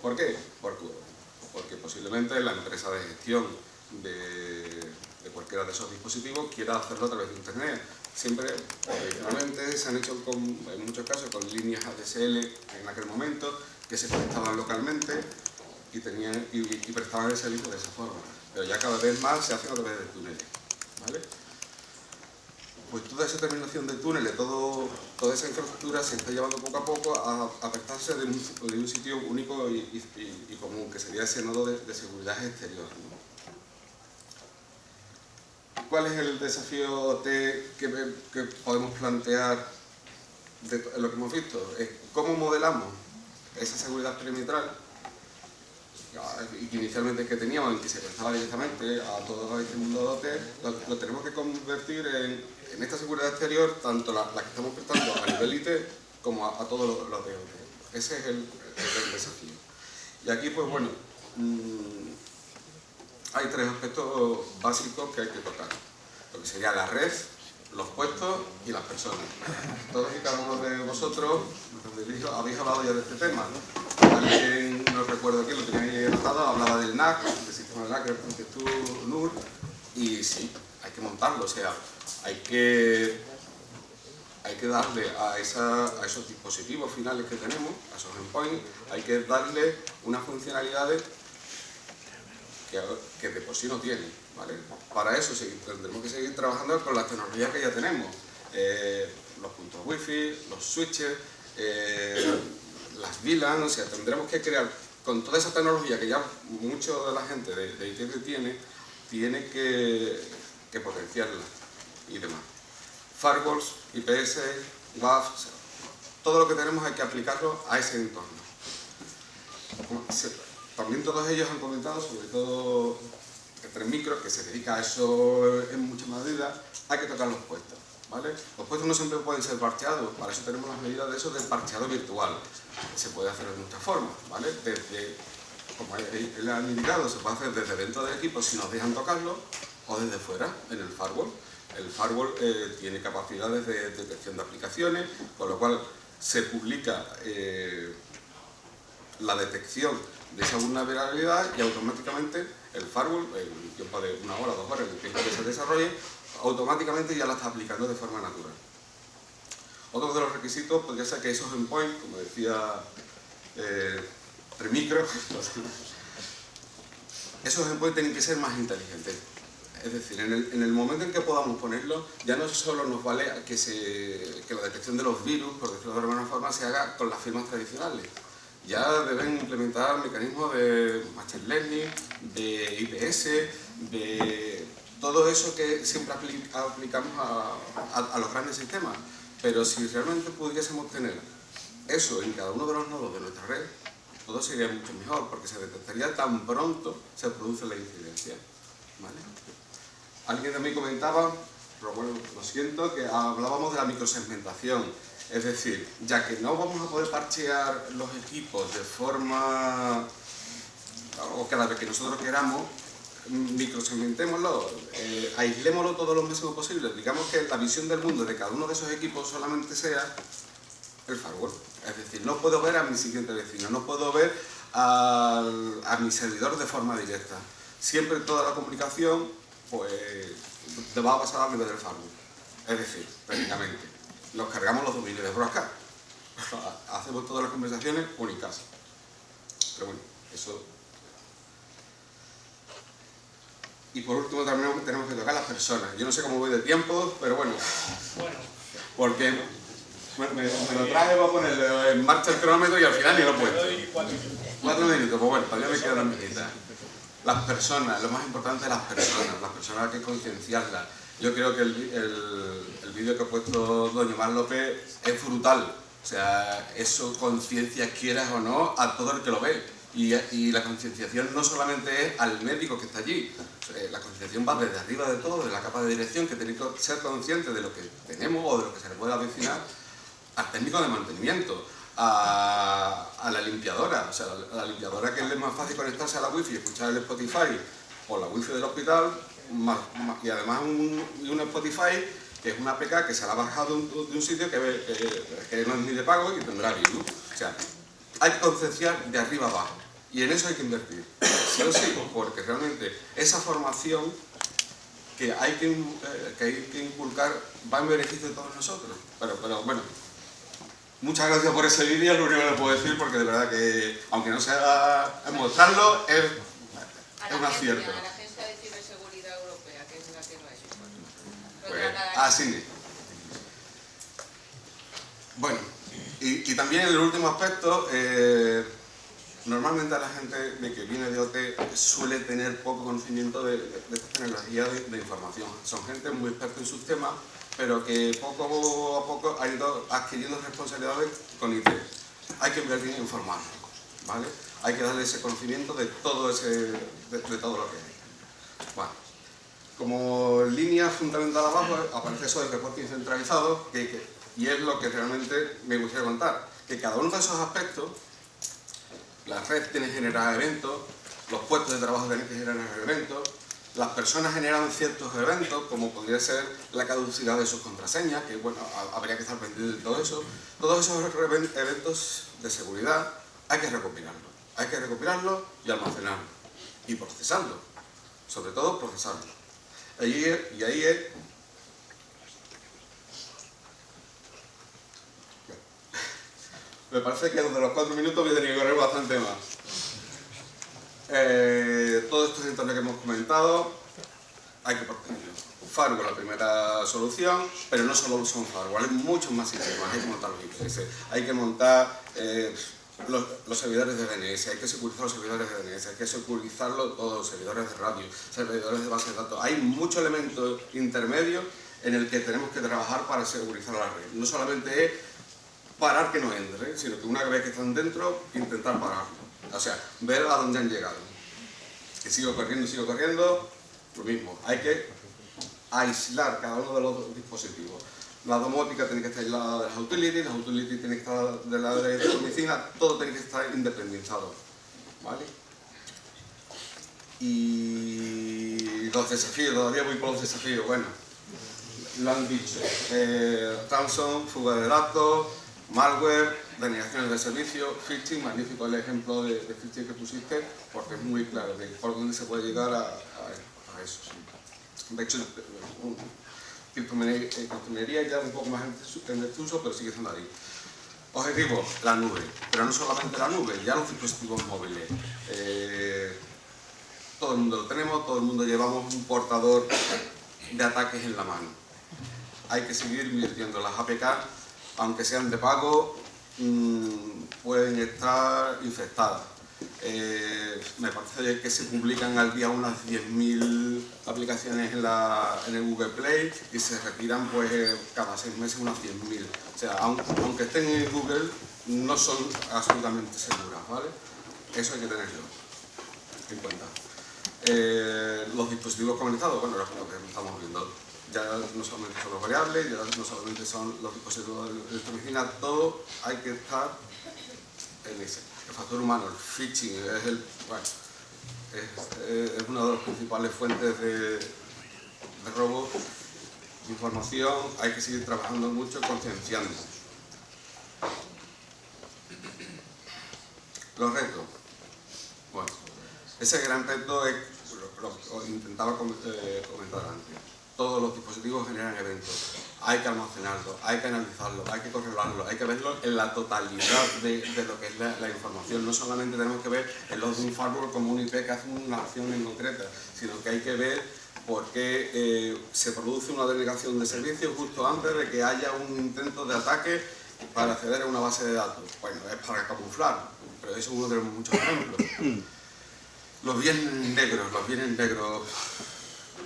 ¿Por qué? Porque posiblemente la empresa de gestión de cualquiera de esos dispositivos quiera hacerlo a través de Internet. Siempre, originalmente, se han hecho en muchos casos con líneas ADSL en aquel momento, que se conectaban localmente y prestaban el servicio de esa forma. Pero ya cada vez más se hace a través de túneles, ¿vale? pues toda esa terminación de túneles, toda esa infraestructura se está llevando poco a poco a prestarse de un sitio único y común, que sería ese nodo de seguridad exterior, ¿no? ¿Cuál es el desafío que podemos plantear de lo que hemos visto? ¿Cómo modelamos esa seguridad perimetral que inicialmente teníamos, en que se pensaba directamente a todo este mundo de OT? Lo tenemos que convertir en esta seguridad exterior, tanto la que estamos prestando a nivel IT como a todos los de OT. Ese es el desafío. Y aquí, pues bueno, hay tres aspectos básicos que hay que tocar. Lo que sería la red, los puestos y las personas. Todos y cada uno de vosotros habéis hablado ya de este tema. Alguien, no recuerdo quién, lo tenía ahí anotado, hablaba del NAC, del sistema de NAC, que tú, NUR, y sí, hay que montarlo, o sea, hay que darle a esos dispositivos finales que tenemos, a esos endpoints, hay que darle unas funcionalidades que de por sí no tienen, ¿vale? Para eso tendremos que seguir trabajando con las tecnologías que ya tenemos, los puntos wifi, los switches, las VLAN, o sea, tendremos que crear con toda esa tecnología que ya mucha de la gente de IT tiene que potenciarla y demás. Firewalls, IPS, WAF, o sea, todo lo que tenemos hay que aplicarlo a ese entorno. También todos ellos han comentado, sobre todo Tres Micro, que se dedica a eso en mucha medida, hay que tocar los puestos, ¿vale? Los puestos no siempre pueden ser parcheados, para eso tenemos las medidas de eso del parcheado virtual. Se puede hacer de muchas formas, ¿vale? Desde, como él ha indicado, se puede hacer desde dentro del equipo si nos dejan tocarlo, o desde fuera, en el firewall. El firewall tiene capacidades de detección de aplicaciones, con lo cual se publica la detección de esa vulnerabilidad y automáticamente el firewall, en un tiempo de 1 hora, 2 horas, en el tiempo que se desarrolle, automáticamente ya la está aplicando de forma natural. Otro de los requisitos podría ser que esos endpoints, como decía Tres Micro, esos endpoints tienen que ser más inteligentes. Es decir, en el momento en que podamos ponerlo, ya no solo nos vale que la detección de los virus, por decirlo de alguna forma, se haga con las firmas tradicionales. Ya deben implementar mecanismos de Machine Learning, de IPS, de todo eso que siempre aplicamos a los grandes sistemas. Pero si realmente pudiésemos tener eso en cada uno de los nodos de nuestra red, todo sería mucho mejor, porque se detectaría tan pronto se produce la incidencia, ¿vale? Alguien también comentaba, pero bueno, lo siento, que hablábamos de la microsegmentación. Es decir, ya que no vamos a poder parchear los equipos de forma, o cada vez que nosotros queramos, microsegmentémoslo, aislémoslo todo lo máximo posible. Digamos que la visión del mundo de cada uno de esos equipos solamente sea el firewall. Es decir, no puedo ver a mi siguiente vecino, no puedo ver a mi servidor de forma directa. Siempre toda la comunicación pues va a pasar a nivel del firewall. Es decir, prácticamente, nos cargamos los dominios de broadcast. Hacemos todas las conversaciones únicas. Pero bueno, eso. Y por último también tenemos que tocar las personas. Yo no sé cómo voy de tiempo, pero bueno. Porque me lo traje para poner en marcha el cronómetro y al final ni lo he puesto. 4 minutos, pues bueno, todavía me quedan mitad. Las personas, lo más importante es las personas hay que concienciarlas. Yo creo que el vídeo que ha puesto doña Mar López es brutal. O sea, eso conciencia, quieras o no, a todo el que lo ve. Y la concienciación no solamente es al médico que está allí, la concienciación va desde arriba de todo, de la capa de dirección, que tiene que ser consciente de lo que tenemos o de lo que se le puede avecinar, al técnico de mantenimiento, a la limpiadora. O sea, a la limpiadora, que es más fácil conectarse a la wifi y escuchar el Spotify o la wifi del hospital, y además un Spotify que es una APK que se la ha bajado de un sitio que no es ni de pago y tendrá virus. O sea, hay que concienciar de arriba abajo y en eso hay que invertir, sí o sí, porque realmente esa formación que hay que inculcar va en beneficio de todos nosotros. Pero bueno, muchas gracias por ese vídeo, es lo único que le puedo decir, porque de verdad que, aunque no sea mostrarlo, es un acierto. A la Agencia de Ciberseguridad Europea, que es la que lo ha hecho. Pues, sí. Bueno, y también el último aspecto, normalmente la gente de que viene de OT suele tener poco conocimiento de esta tecnología de información. Son gente muy experta en sus temas, pero que poco a poco ha ido adquiriendo responsabilidades con IT. Hay que invertir en informarnos, ¿vale? Hay que darle ese conocimiento de todo lo que hay. Bueno, como línea fundamental abajo aparece eso del reporting centralizado, y es lo que realmente me gustaría contar, que cada uno de esos aspectos, la red tiene que generar eventos, los puestos de trabajo tienen que generar eventos, las personas generan ciertos eventos, como podría ser la caducidad de sus contraseñas, que bueno, habría que estar pendiente de todo eso. Todos esos eventos de seguridad hay que recopilarlos y almacenarlos y procesarlos, sobre todo procesarlos. Y ahí es... Me parece que desde los 4 minutos me tendría que correr bastante más. Todos estos entornos que hemos comentado hay que protegerlos. Firewall la primera solución, pero no solo son firewall, hay muchos más sistemas. Hay que montar los IPS, hay que montar los servidores de DNS, hay que securizar los servidores de DNS, hay que securizarlo todos los servidores de radio, servidores de base de datos. Hay muchos elementos intermedios en el que tenemos que trabajar para segurizar la red. No solamente es parar que no entre, sino que una vez que están dentro, intentar pararlo. O sea, ver a dónde han llegado. Que sigo corriendo, lo mismo. Hay que aislar cada uno de los dispositivos. La domótica tiene que estar aislada de las utilities tienen que estar de la de la oficina, todo tiene que estar independizado. ¿Vale? Y los desafíos, todavía voy por los desafíos. Bueno, lo han dicho. Ransom, fuga de datos, malware, denegaciones de servicio, phishing, magnífico el ejemplo de phishing que pusiste, porque es muy claro de por dónde se puede llegar a eso. De hecho, criptominería ya un poco más en desuso, pero sigue estando ahí. Objetivo, la nube, pero no solamente la nube, ya los dispositivos móviles. Todo el mundo lo tenemos, todo el mundo llevamos un portador de ataques en la mano. Hay que seguir invirtiendo. Las APK, aunque sean de pago, pueden estar infectadas. Me parece que se publican al día unas 10.000 aplicaciones en el Google Play y se retiran pues cada 6 meses unas 100.000. O sea, aunque estén en Google, no son absolutamente seguras, ¿vale? Eso hay que tenerlo en cuenta. Los dispositivos conectados, bueno, lo que estamos viendo, ya no solamente son los variables, ya no solamente son los dispositivos de electromecánica, todo hay que estar en ese. El factor humano, el phishing, es una de las principales fuentes de robo de información. Hay que seguir trabajando mucho, concienciando. Los retos. Bueno, ese gran reto es lo intentaba comentar antes. Todos los dispositivos generan eventos. Hay que almacenarlo, hay que analizarlo, hay que correlarlo, hay que verlo en la totalidad de lo que es la información. No solamente tenemos que ver el log de un firewall como un IP que hace una acción en concreta, sino que hay que ver por qué se produce una denegación de servicios justo antes de que haya un intento de ataque para acceder a una base de datos. Bueno, es para camuflar, pero eso es uno de los muchos ejemplos. Los bienes negros.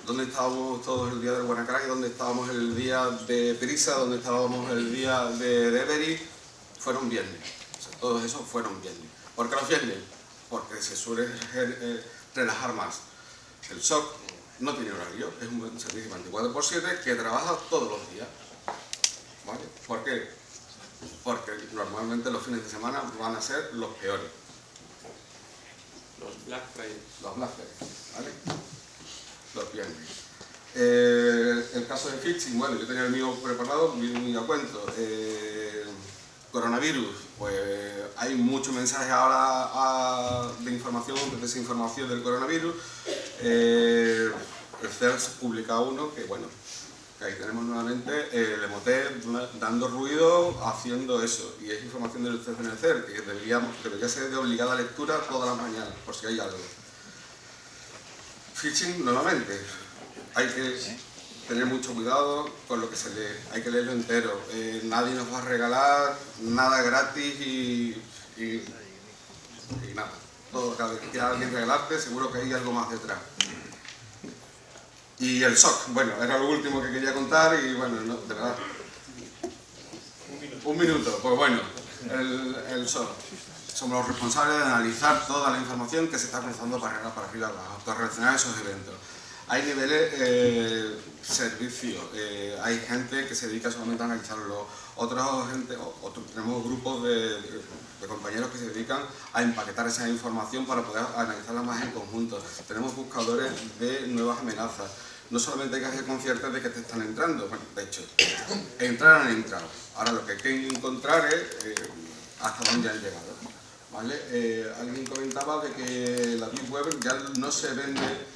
¿Dónde estábamos todos el día del WannaCry? ¿Dónde estábamos el día de Prisa? ¿Dónde estábamos el día de Devery? Fueron viernes. O sea, todos esos fueron viernes. ¿Por qué los viernes? Porque se suele relajar más. El SOC no tiene horario, es un servicio 24/7 que trabaja todos los días. ¿Vale? ¿Por qué? Porque normalmente los fines de semana van a ser los peores. Los Black Friday. ¿Vale? Los viernes. El caso de phishing, bueno, yo tenía el mío preparado, muy a cuento. Coronavirus, pues hay mucho mensaje ahora de información, de desinformación del coronavirus. El CERS publica uno que, bueno, que ahí tenemos nuevamente el Emotet dando ruido, haciendo eso. Y es información del CNCER, que debería ser de obligada lectura todas las mañanas, por si hay algo. Phishing, nuevamente, hay que tener mucho cuidado con lo que se lee, hay que leerlo entero. Nadie nos va a regalar nada gratis y nada. Todo, cada vez que quiera alguien regalarte, seguro que hay algo más detrás. Y el SOC, bueno, era lo último que quería contar y bueno, no, de verdad. Un minuto, pues bueno, el SOC. Somos los responsables de analizar toda la información que se está cruzando para arriba abajo, para relacionar esos eventos. Hay niveles servicio, hay gente que se dedica solamente a analizarlo, tenemos grupos de compañeros que se dedican a empaquetar esa información para poder analizarla más en conjunto. Tenemos buscadores de nuevas amenazas. No solamente hay que hacer conciertos de que te están entrando, bueno, de hecho, han entrado. Ahora lo que hay que encontrar es hasta dónde han llegado. ¿Vale? Alguien comentaba de que la Deep Web ya no se vende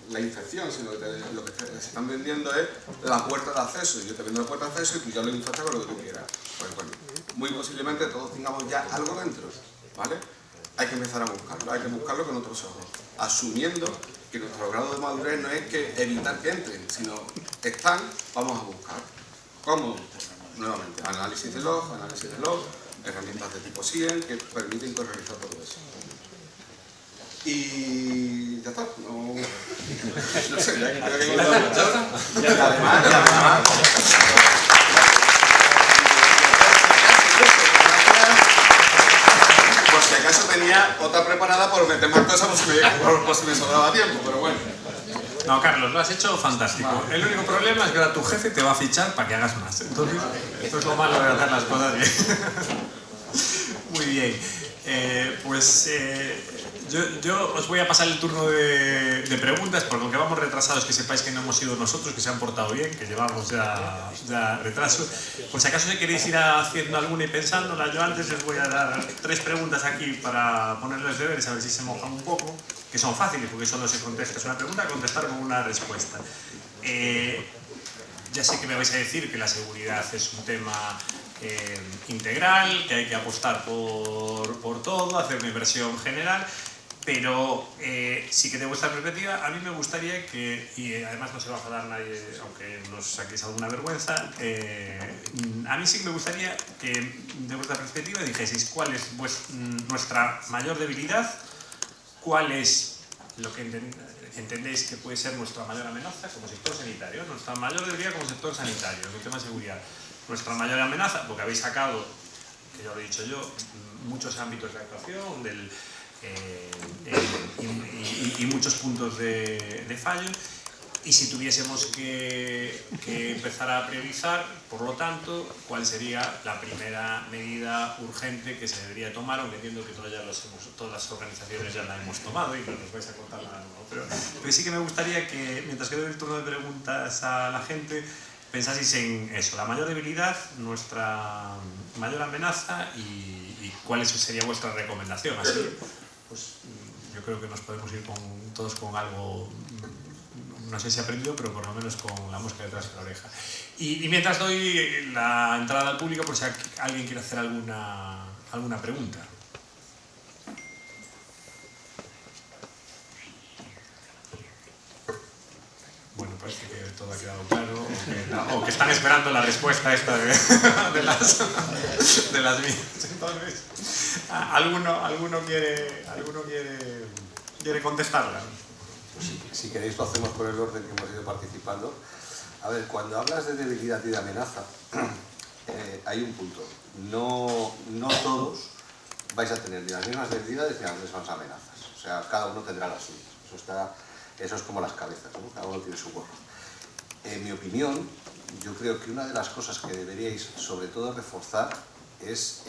la infección, sino que lo que se están vendiendo es la puerta de acceso. Yo te vendo la puerta de acceso y tú ya lo infectas con lo que tú quieras. Pues bueno, muy posiblemente todos tengamos ya algo dentro, ¿vale? Hay que empezar a buscarlo con otros ojos, asumiendo que nuestro grado de madurez no es que evitar que entren, sino están, vamos a buscar. ¿Cómo? Nuevamente, análisis de log, herramientas de tipo SIEM que permiten corregir todo eso. Y ya está, no sé, ya creo que he contado mucho. Y además, por si acaso tenía otra preparada por meter más cosas por si me sobraba tiempo, pero bueno. No, Carlos, lo has hecho fantástico. El único problema es que ahora tu jefe te va a fichar para que hagas más. Entonces, esto es lo malo de hacer las cosas bien. Muy bien. Yo os voy a pasar el turno de preguntas, porque aunque vamos retrasados, que sepáis que no hemos sido nosotros, que se han portado bien, que llevamos ya retraso. Por si acaso si queréis ir haciendo alguna y pensándola, yo antes les voy a dar 3 preguntas aquí para ponerles deberes, a ver si se mojan un poco, que son fáciles, porque solo se contesta. Es una pregunta, contestar con una respuesta. Ya sé que me vais a decir que la seguridad es un tema integral, que hay que apostar por todo, hacer una inversión general, pero sí que de vuestra perspectiva, a mí me gustaría que, y además no se va a enfadar nadie, aunque nos saquéis alguna vergüenza, a mí sí que me gustaría que de vuestra perspectiva dijeseis cuál es nuestra mayor debilidad, cuál es lo que entendéis que puede ser nuestra mayor amenaza como sector sanitario, nuestra mayor debilidad como sector sanitario, en el tema de seguridad. Nuestra mayor amenaza, porque habéis sacado, que ya lo he dicho yo, muchos ámbitos de actuación y muchos puntos de fallo, y si tuviésemos que empezar a priorizar, por lo tanto, ¿cuál sería la primera medida urgente que se debería tomar? Aunque entiendo que todas las organizaciones ya la hemos tomado y no nos vais a contar nada nuevo, pero sí que me gustaría que, mientras que doy el turno de preguntas a la gente, pensaseis en eso, la mayor debilidad, nuestra mayor amenaza y cuál sería vuestra recomendación. Así, pues yo creo que nos podemos ir todos con algo, no sé si aprendido, pero por lo menos con la mosca detrás de la oreja. Y mientras doy la entrada al público, por si alguien quiere hacer alguna pregunta. Bueno, parece que todo ha quedado claro, o que están esperando la respuesta esta de las mías. Entonces, ¿alguno quiere contestarla? Pues si queréis lo hacemos por el orden que hemos ido participando. A ver, cuando hablas de debilidad y de amenaza, hay un punto. No todos vais a tener ni las mismas debilidades ni las mismas amenazas. O sea, cada uno tendrá las suyas. Eso es como las cabezas, ¿no? Cada uno tiene su gorro. En mi opinión, yo creo que una de las cosas que deberíais sobre todo reforzar es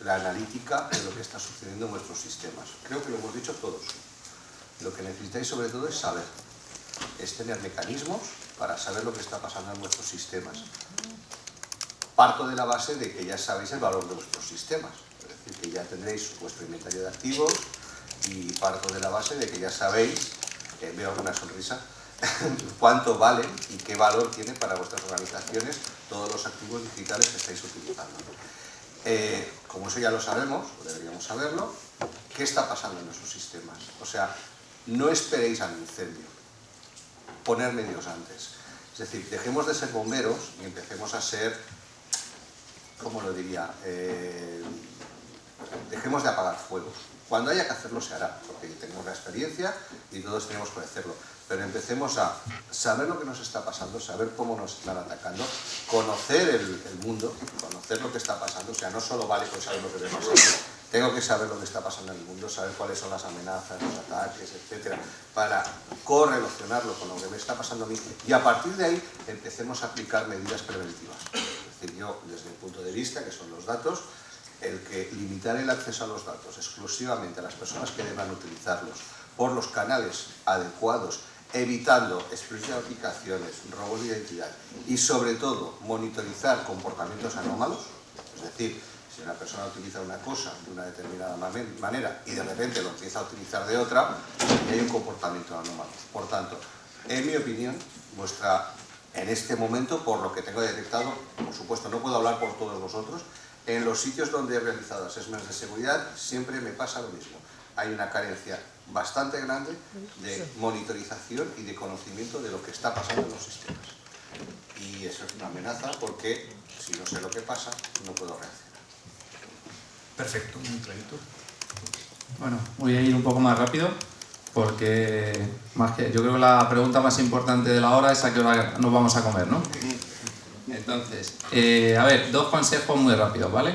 la analítica de lo que está sucediendo en vuestros sistemas. Creo que lo hemos dicho todos. Lo que necesitáis sobre todo es saber, es tener mecanismos para saber lo que está pasando en vuestros sistemas. Parto de la base de que ya sabéis el valor de vuestros sistemas, es decir, que ya tendréis vuestro inventario de activos, y parto de la base de que ya sabéis, veo alguna sonrisa, cuánto valen y qué valor tiene para vuestras organizaciones todos los activos digitales que estáis utilizando. Como eso ya lo sabemos, o deberíamos saberlo, ¿qué está pasando en esos sistemas? O sea, no esperéis al incendio. poner medios antes. Es decir, dejemos de ser bomberos y empecemos a ser, ¿cómo lo diría? Dejemos de apagar fuegos. Cuando haya que hacerlo se hará, porque tenemos la experiencia y todos tenemos que hacerlo. Pero empecemos a saber lo que nos está pasando, saber cómo nos están atacando, conocer el mundo, conocer lo que está pasando. O sea, no solo vale con saber lo que debe pasar, tengo que saber lo que está pasando en el mundo, saber cuáles son las amenazas, los ataques, etcétera, para correlacionarlo con lo que me está pasando a mí y a partir de ahí empecemos a aplicar medidas preventivas. Es decir, yo, desde mi punto de vista, que son los datos, el que limitar el acceso a los datos exclusivamente a las personas que deban utilizarlos por los canales adecuados, evitando explotación de aplicaciones, robos de identidad y sobre todo monitorizar comportamientos anómalos, es decir, si una persona utiliza una cosa de una determinada manera y de repente lo empieza a utilizar de otra, hay un comportamiento anómalo. Por tanto, en mi opinión, en este momento, por lo que tengo detectado, por supuesto no puedo hablar por todos vosotros, en los sitios donde he realizado assessments de seguridad siempre me pasa lo mismo. Hay una carencia bastante grande de monitorización y de conocimiento de lo que está pasando en los sistemas. Y eso es una amenaza porque si no sé lo que pasa, no puedo reaccionar. Perfecto, muy clarito. Bueno, voy a ir un poco más rápido porque yo creo que la pregunta más importante de la hora es a qué hora nos vamos a comer, ¿no? Entonces, a ver, 2 consejos muy rápidos, ¿vale?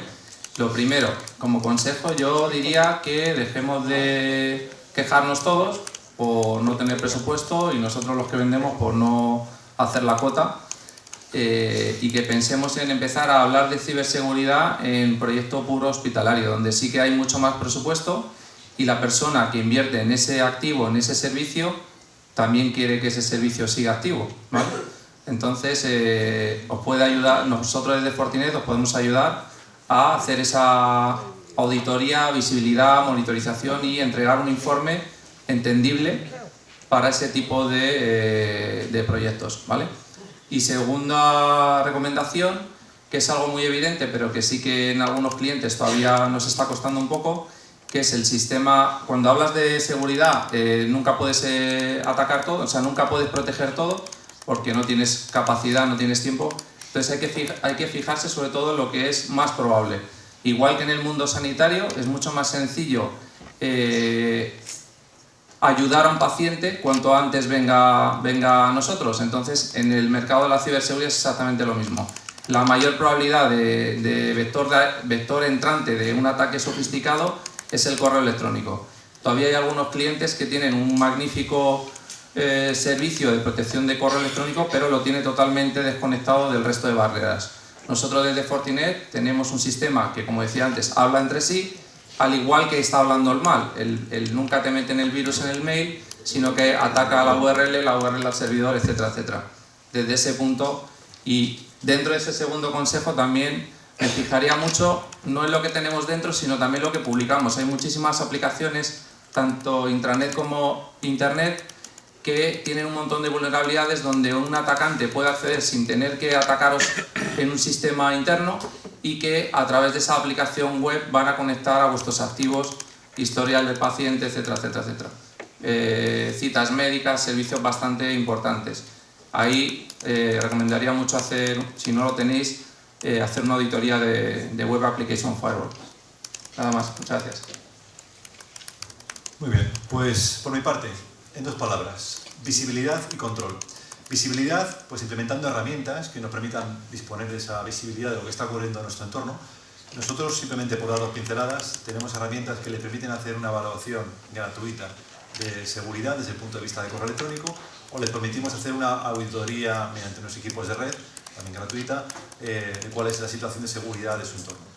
Lo primero, como consejo yo diría que dejemos de quejarnos todos por no tener presupuesto y nosotros los que vendemos por no hacer la cuota y que pensemos en empezar a hablar de ciberseguridad en proyecto puro hospitalario, donde sí que hay mucho más presupuesto y la persona que invierte en ese activo, en ese servicio, también quiere que ese servicio siga activo, ¿vale? Entonces, os puede ayudar, nosotros desde Fortinet os podemos ayudar a hacer esa auditoría, visibilidad, monitorización y entregar un informe entendible para ese tipo de proyectos, ¿vale? Y segunda recomendación, que es algo muy evidente, pero que sí que en algunos clientes todavía nos está costando un poco, que es el sistema, cuando hablas de seguridad, nunca puedes atacar todo, o sea, nunca puedes proteger todo, porque no tienes capacidad, no tienes tiempo. Entonces hay que fijarse sobre todo en lo que es más probable. Igual que en el mundo sanitario, es mucho más sencillo ayudar a un paciente cuanto antes venga a nosotros. Entonces, en el mercado de la ciberseguridad es exactamente lo mismo. La mayor probabilidad de vector entrante de un ataque sofisticado es el correo electrónico. Todavía hay algunos clientes que tienen un magnífico servicio de protección de correo electrónico, pero lo tiene totalmente desconectado del resto de barreras. Nosotros desde Fortinet tenemos un sistema que, como decía antes, habla entre sí, al igual que está hablando el mal. Él nunca te meten el virus en el mail, sino que ataca a la URL al servidor, etcétera, etcétera. Desde ese punto, y dentro de ese segundo consejo también me fijaría mucho, no en lo que tenemos dentro, sino también lo que publicamos. Hay muchísimas aplicaciones, tanto intranet como internet, que tienen un montón de vulnerabilidades donde un atacante puede acceder sin tener que atacaros en un sistema interno y que a través de esa aplicación web van a conectar a vuestros activos, historial del paciente, etcétera, etcétera, etcétera. Citas médicas, servicios bastante importantes. Ahí recomendaría mucho hacer, si no lo tenéis, hacer una auditoría de Web Application Firewall. Nada más, muchas gracias. Muy bien, pues por mi parte, en 2 palabras, visibilidad y control. Visibilidad, pues implementando herramientas que nos permitan disponer de esa visibilidad de lo que está ocurriendo en nuestro entorno. Nosotros, simplemente por dar 2 pinceladas, tenemos herramientas que le permiten hacer una evaluación gratuita de seguridad desde el punto de vista de correo electrónico, o les permitimos hacer una auditoría mediante unos equipos de red, también gratuita, de cuál es la situación de seguridad de su entorno.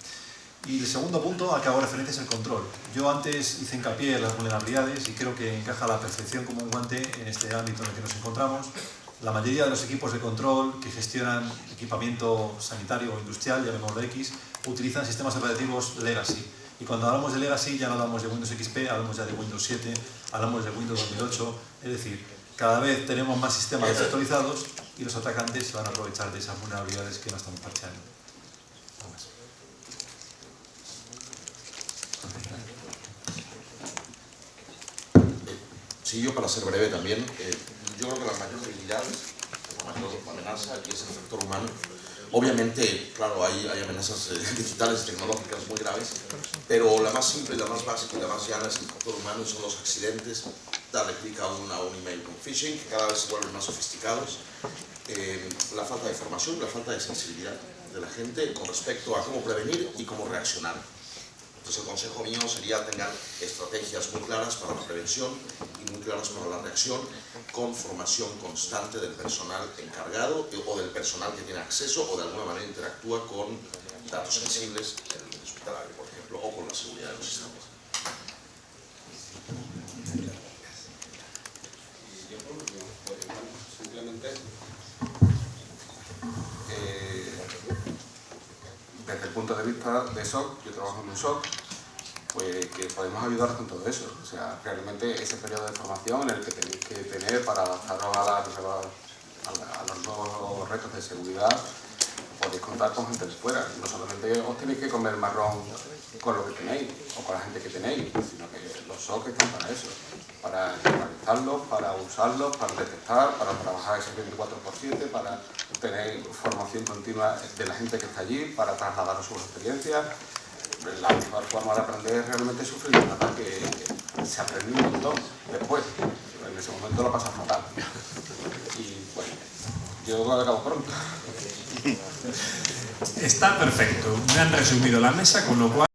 Y el segundo punto al que hago referencia es el control. Yo antes hice hincapié en las vulnerabilidades y creo que encaja a la perfección como un guante en este ámbito en el que nos encontramos. La mayoría de los equipos de control que gestionan equipamiento sanitario o industrial, llamémoslo X, utilizan sistemas operativos legacy. Y cuando hablamos de legacy ya no hablamos de Windows XP, hablamos ya de Windows 7, hablamos de Windows 2008, es decir, cada vez tenemos más sistemas desactualizados y los atacantes se van a aprovechar de esas vulnerabilidades que no estamos parcheando. Sí, yo para ser breve también, yo creo que las mayores debilidades, la mayor amenaza aquí es el factor humano. Obviamente, claro, hay amenazas digitales y tecnológicas muy graves, pero la más simple, la más básica y la más llana es el factor humano y son los accidentes. Darle clic a un email con phishing, que cada vez se vuelven más sofisticados. La falta de formación, la falta de sensibilidad de la gente con respecto a cómo prevenir y cómo reaccionar. Entonces el consejo mío sería tener estrategias muy claras para la prevención y muy claras para la reacción, con formación constante del personal encargado o del personal que tiene acceso o de alguna manera interactúa con datos sensibles en el hospitalario, por ejemplo, o con la seguridad de los sistemas. Simplemente, desde el punto de vista de SOC, yo trabajo en un SOC, pues que podemos ayudaros con todo eso. O sea, realmente ese periodo de formación en el que tenéis que tener para adaptaros a los nuevos retos de seguridad, podéis contar con gente de fuera. No solamente os tenéis que comer marrón con lo que tenéis o con la gente que tenéis, sino que los SOC están para eso, para analizarlos, para usarlos, para detectar, para trabajar ese 24/7, para tener formación continua de la gente que está allí, para trasladar sus experiencias. La mejor forma de aprender realmente es sufrir un ataque, que se aprende un montón después, pero en ese momento lo pasa fatal. Y bueno, yo acabo pronto. Está perfecto. Me han resumido la mesa, con lo cual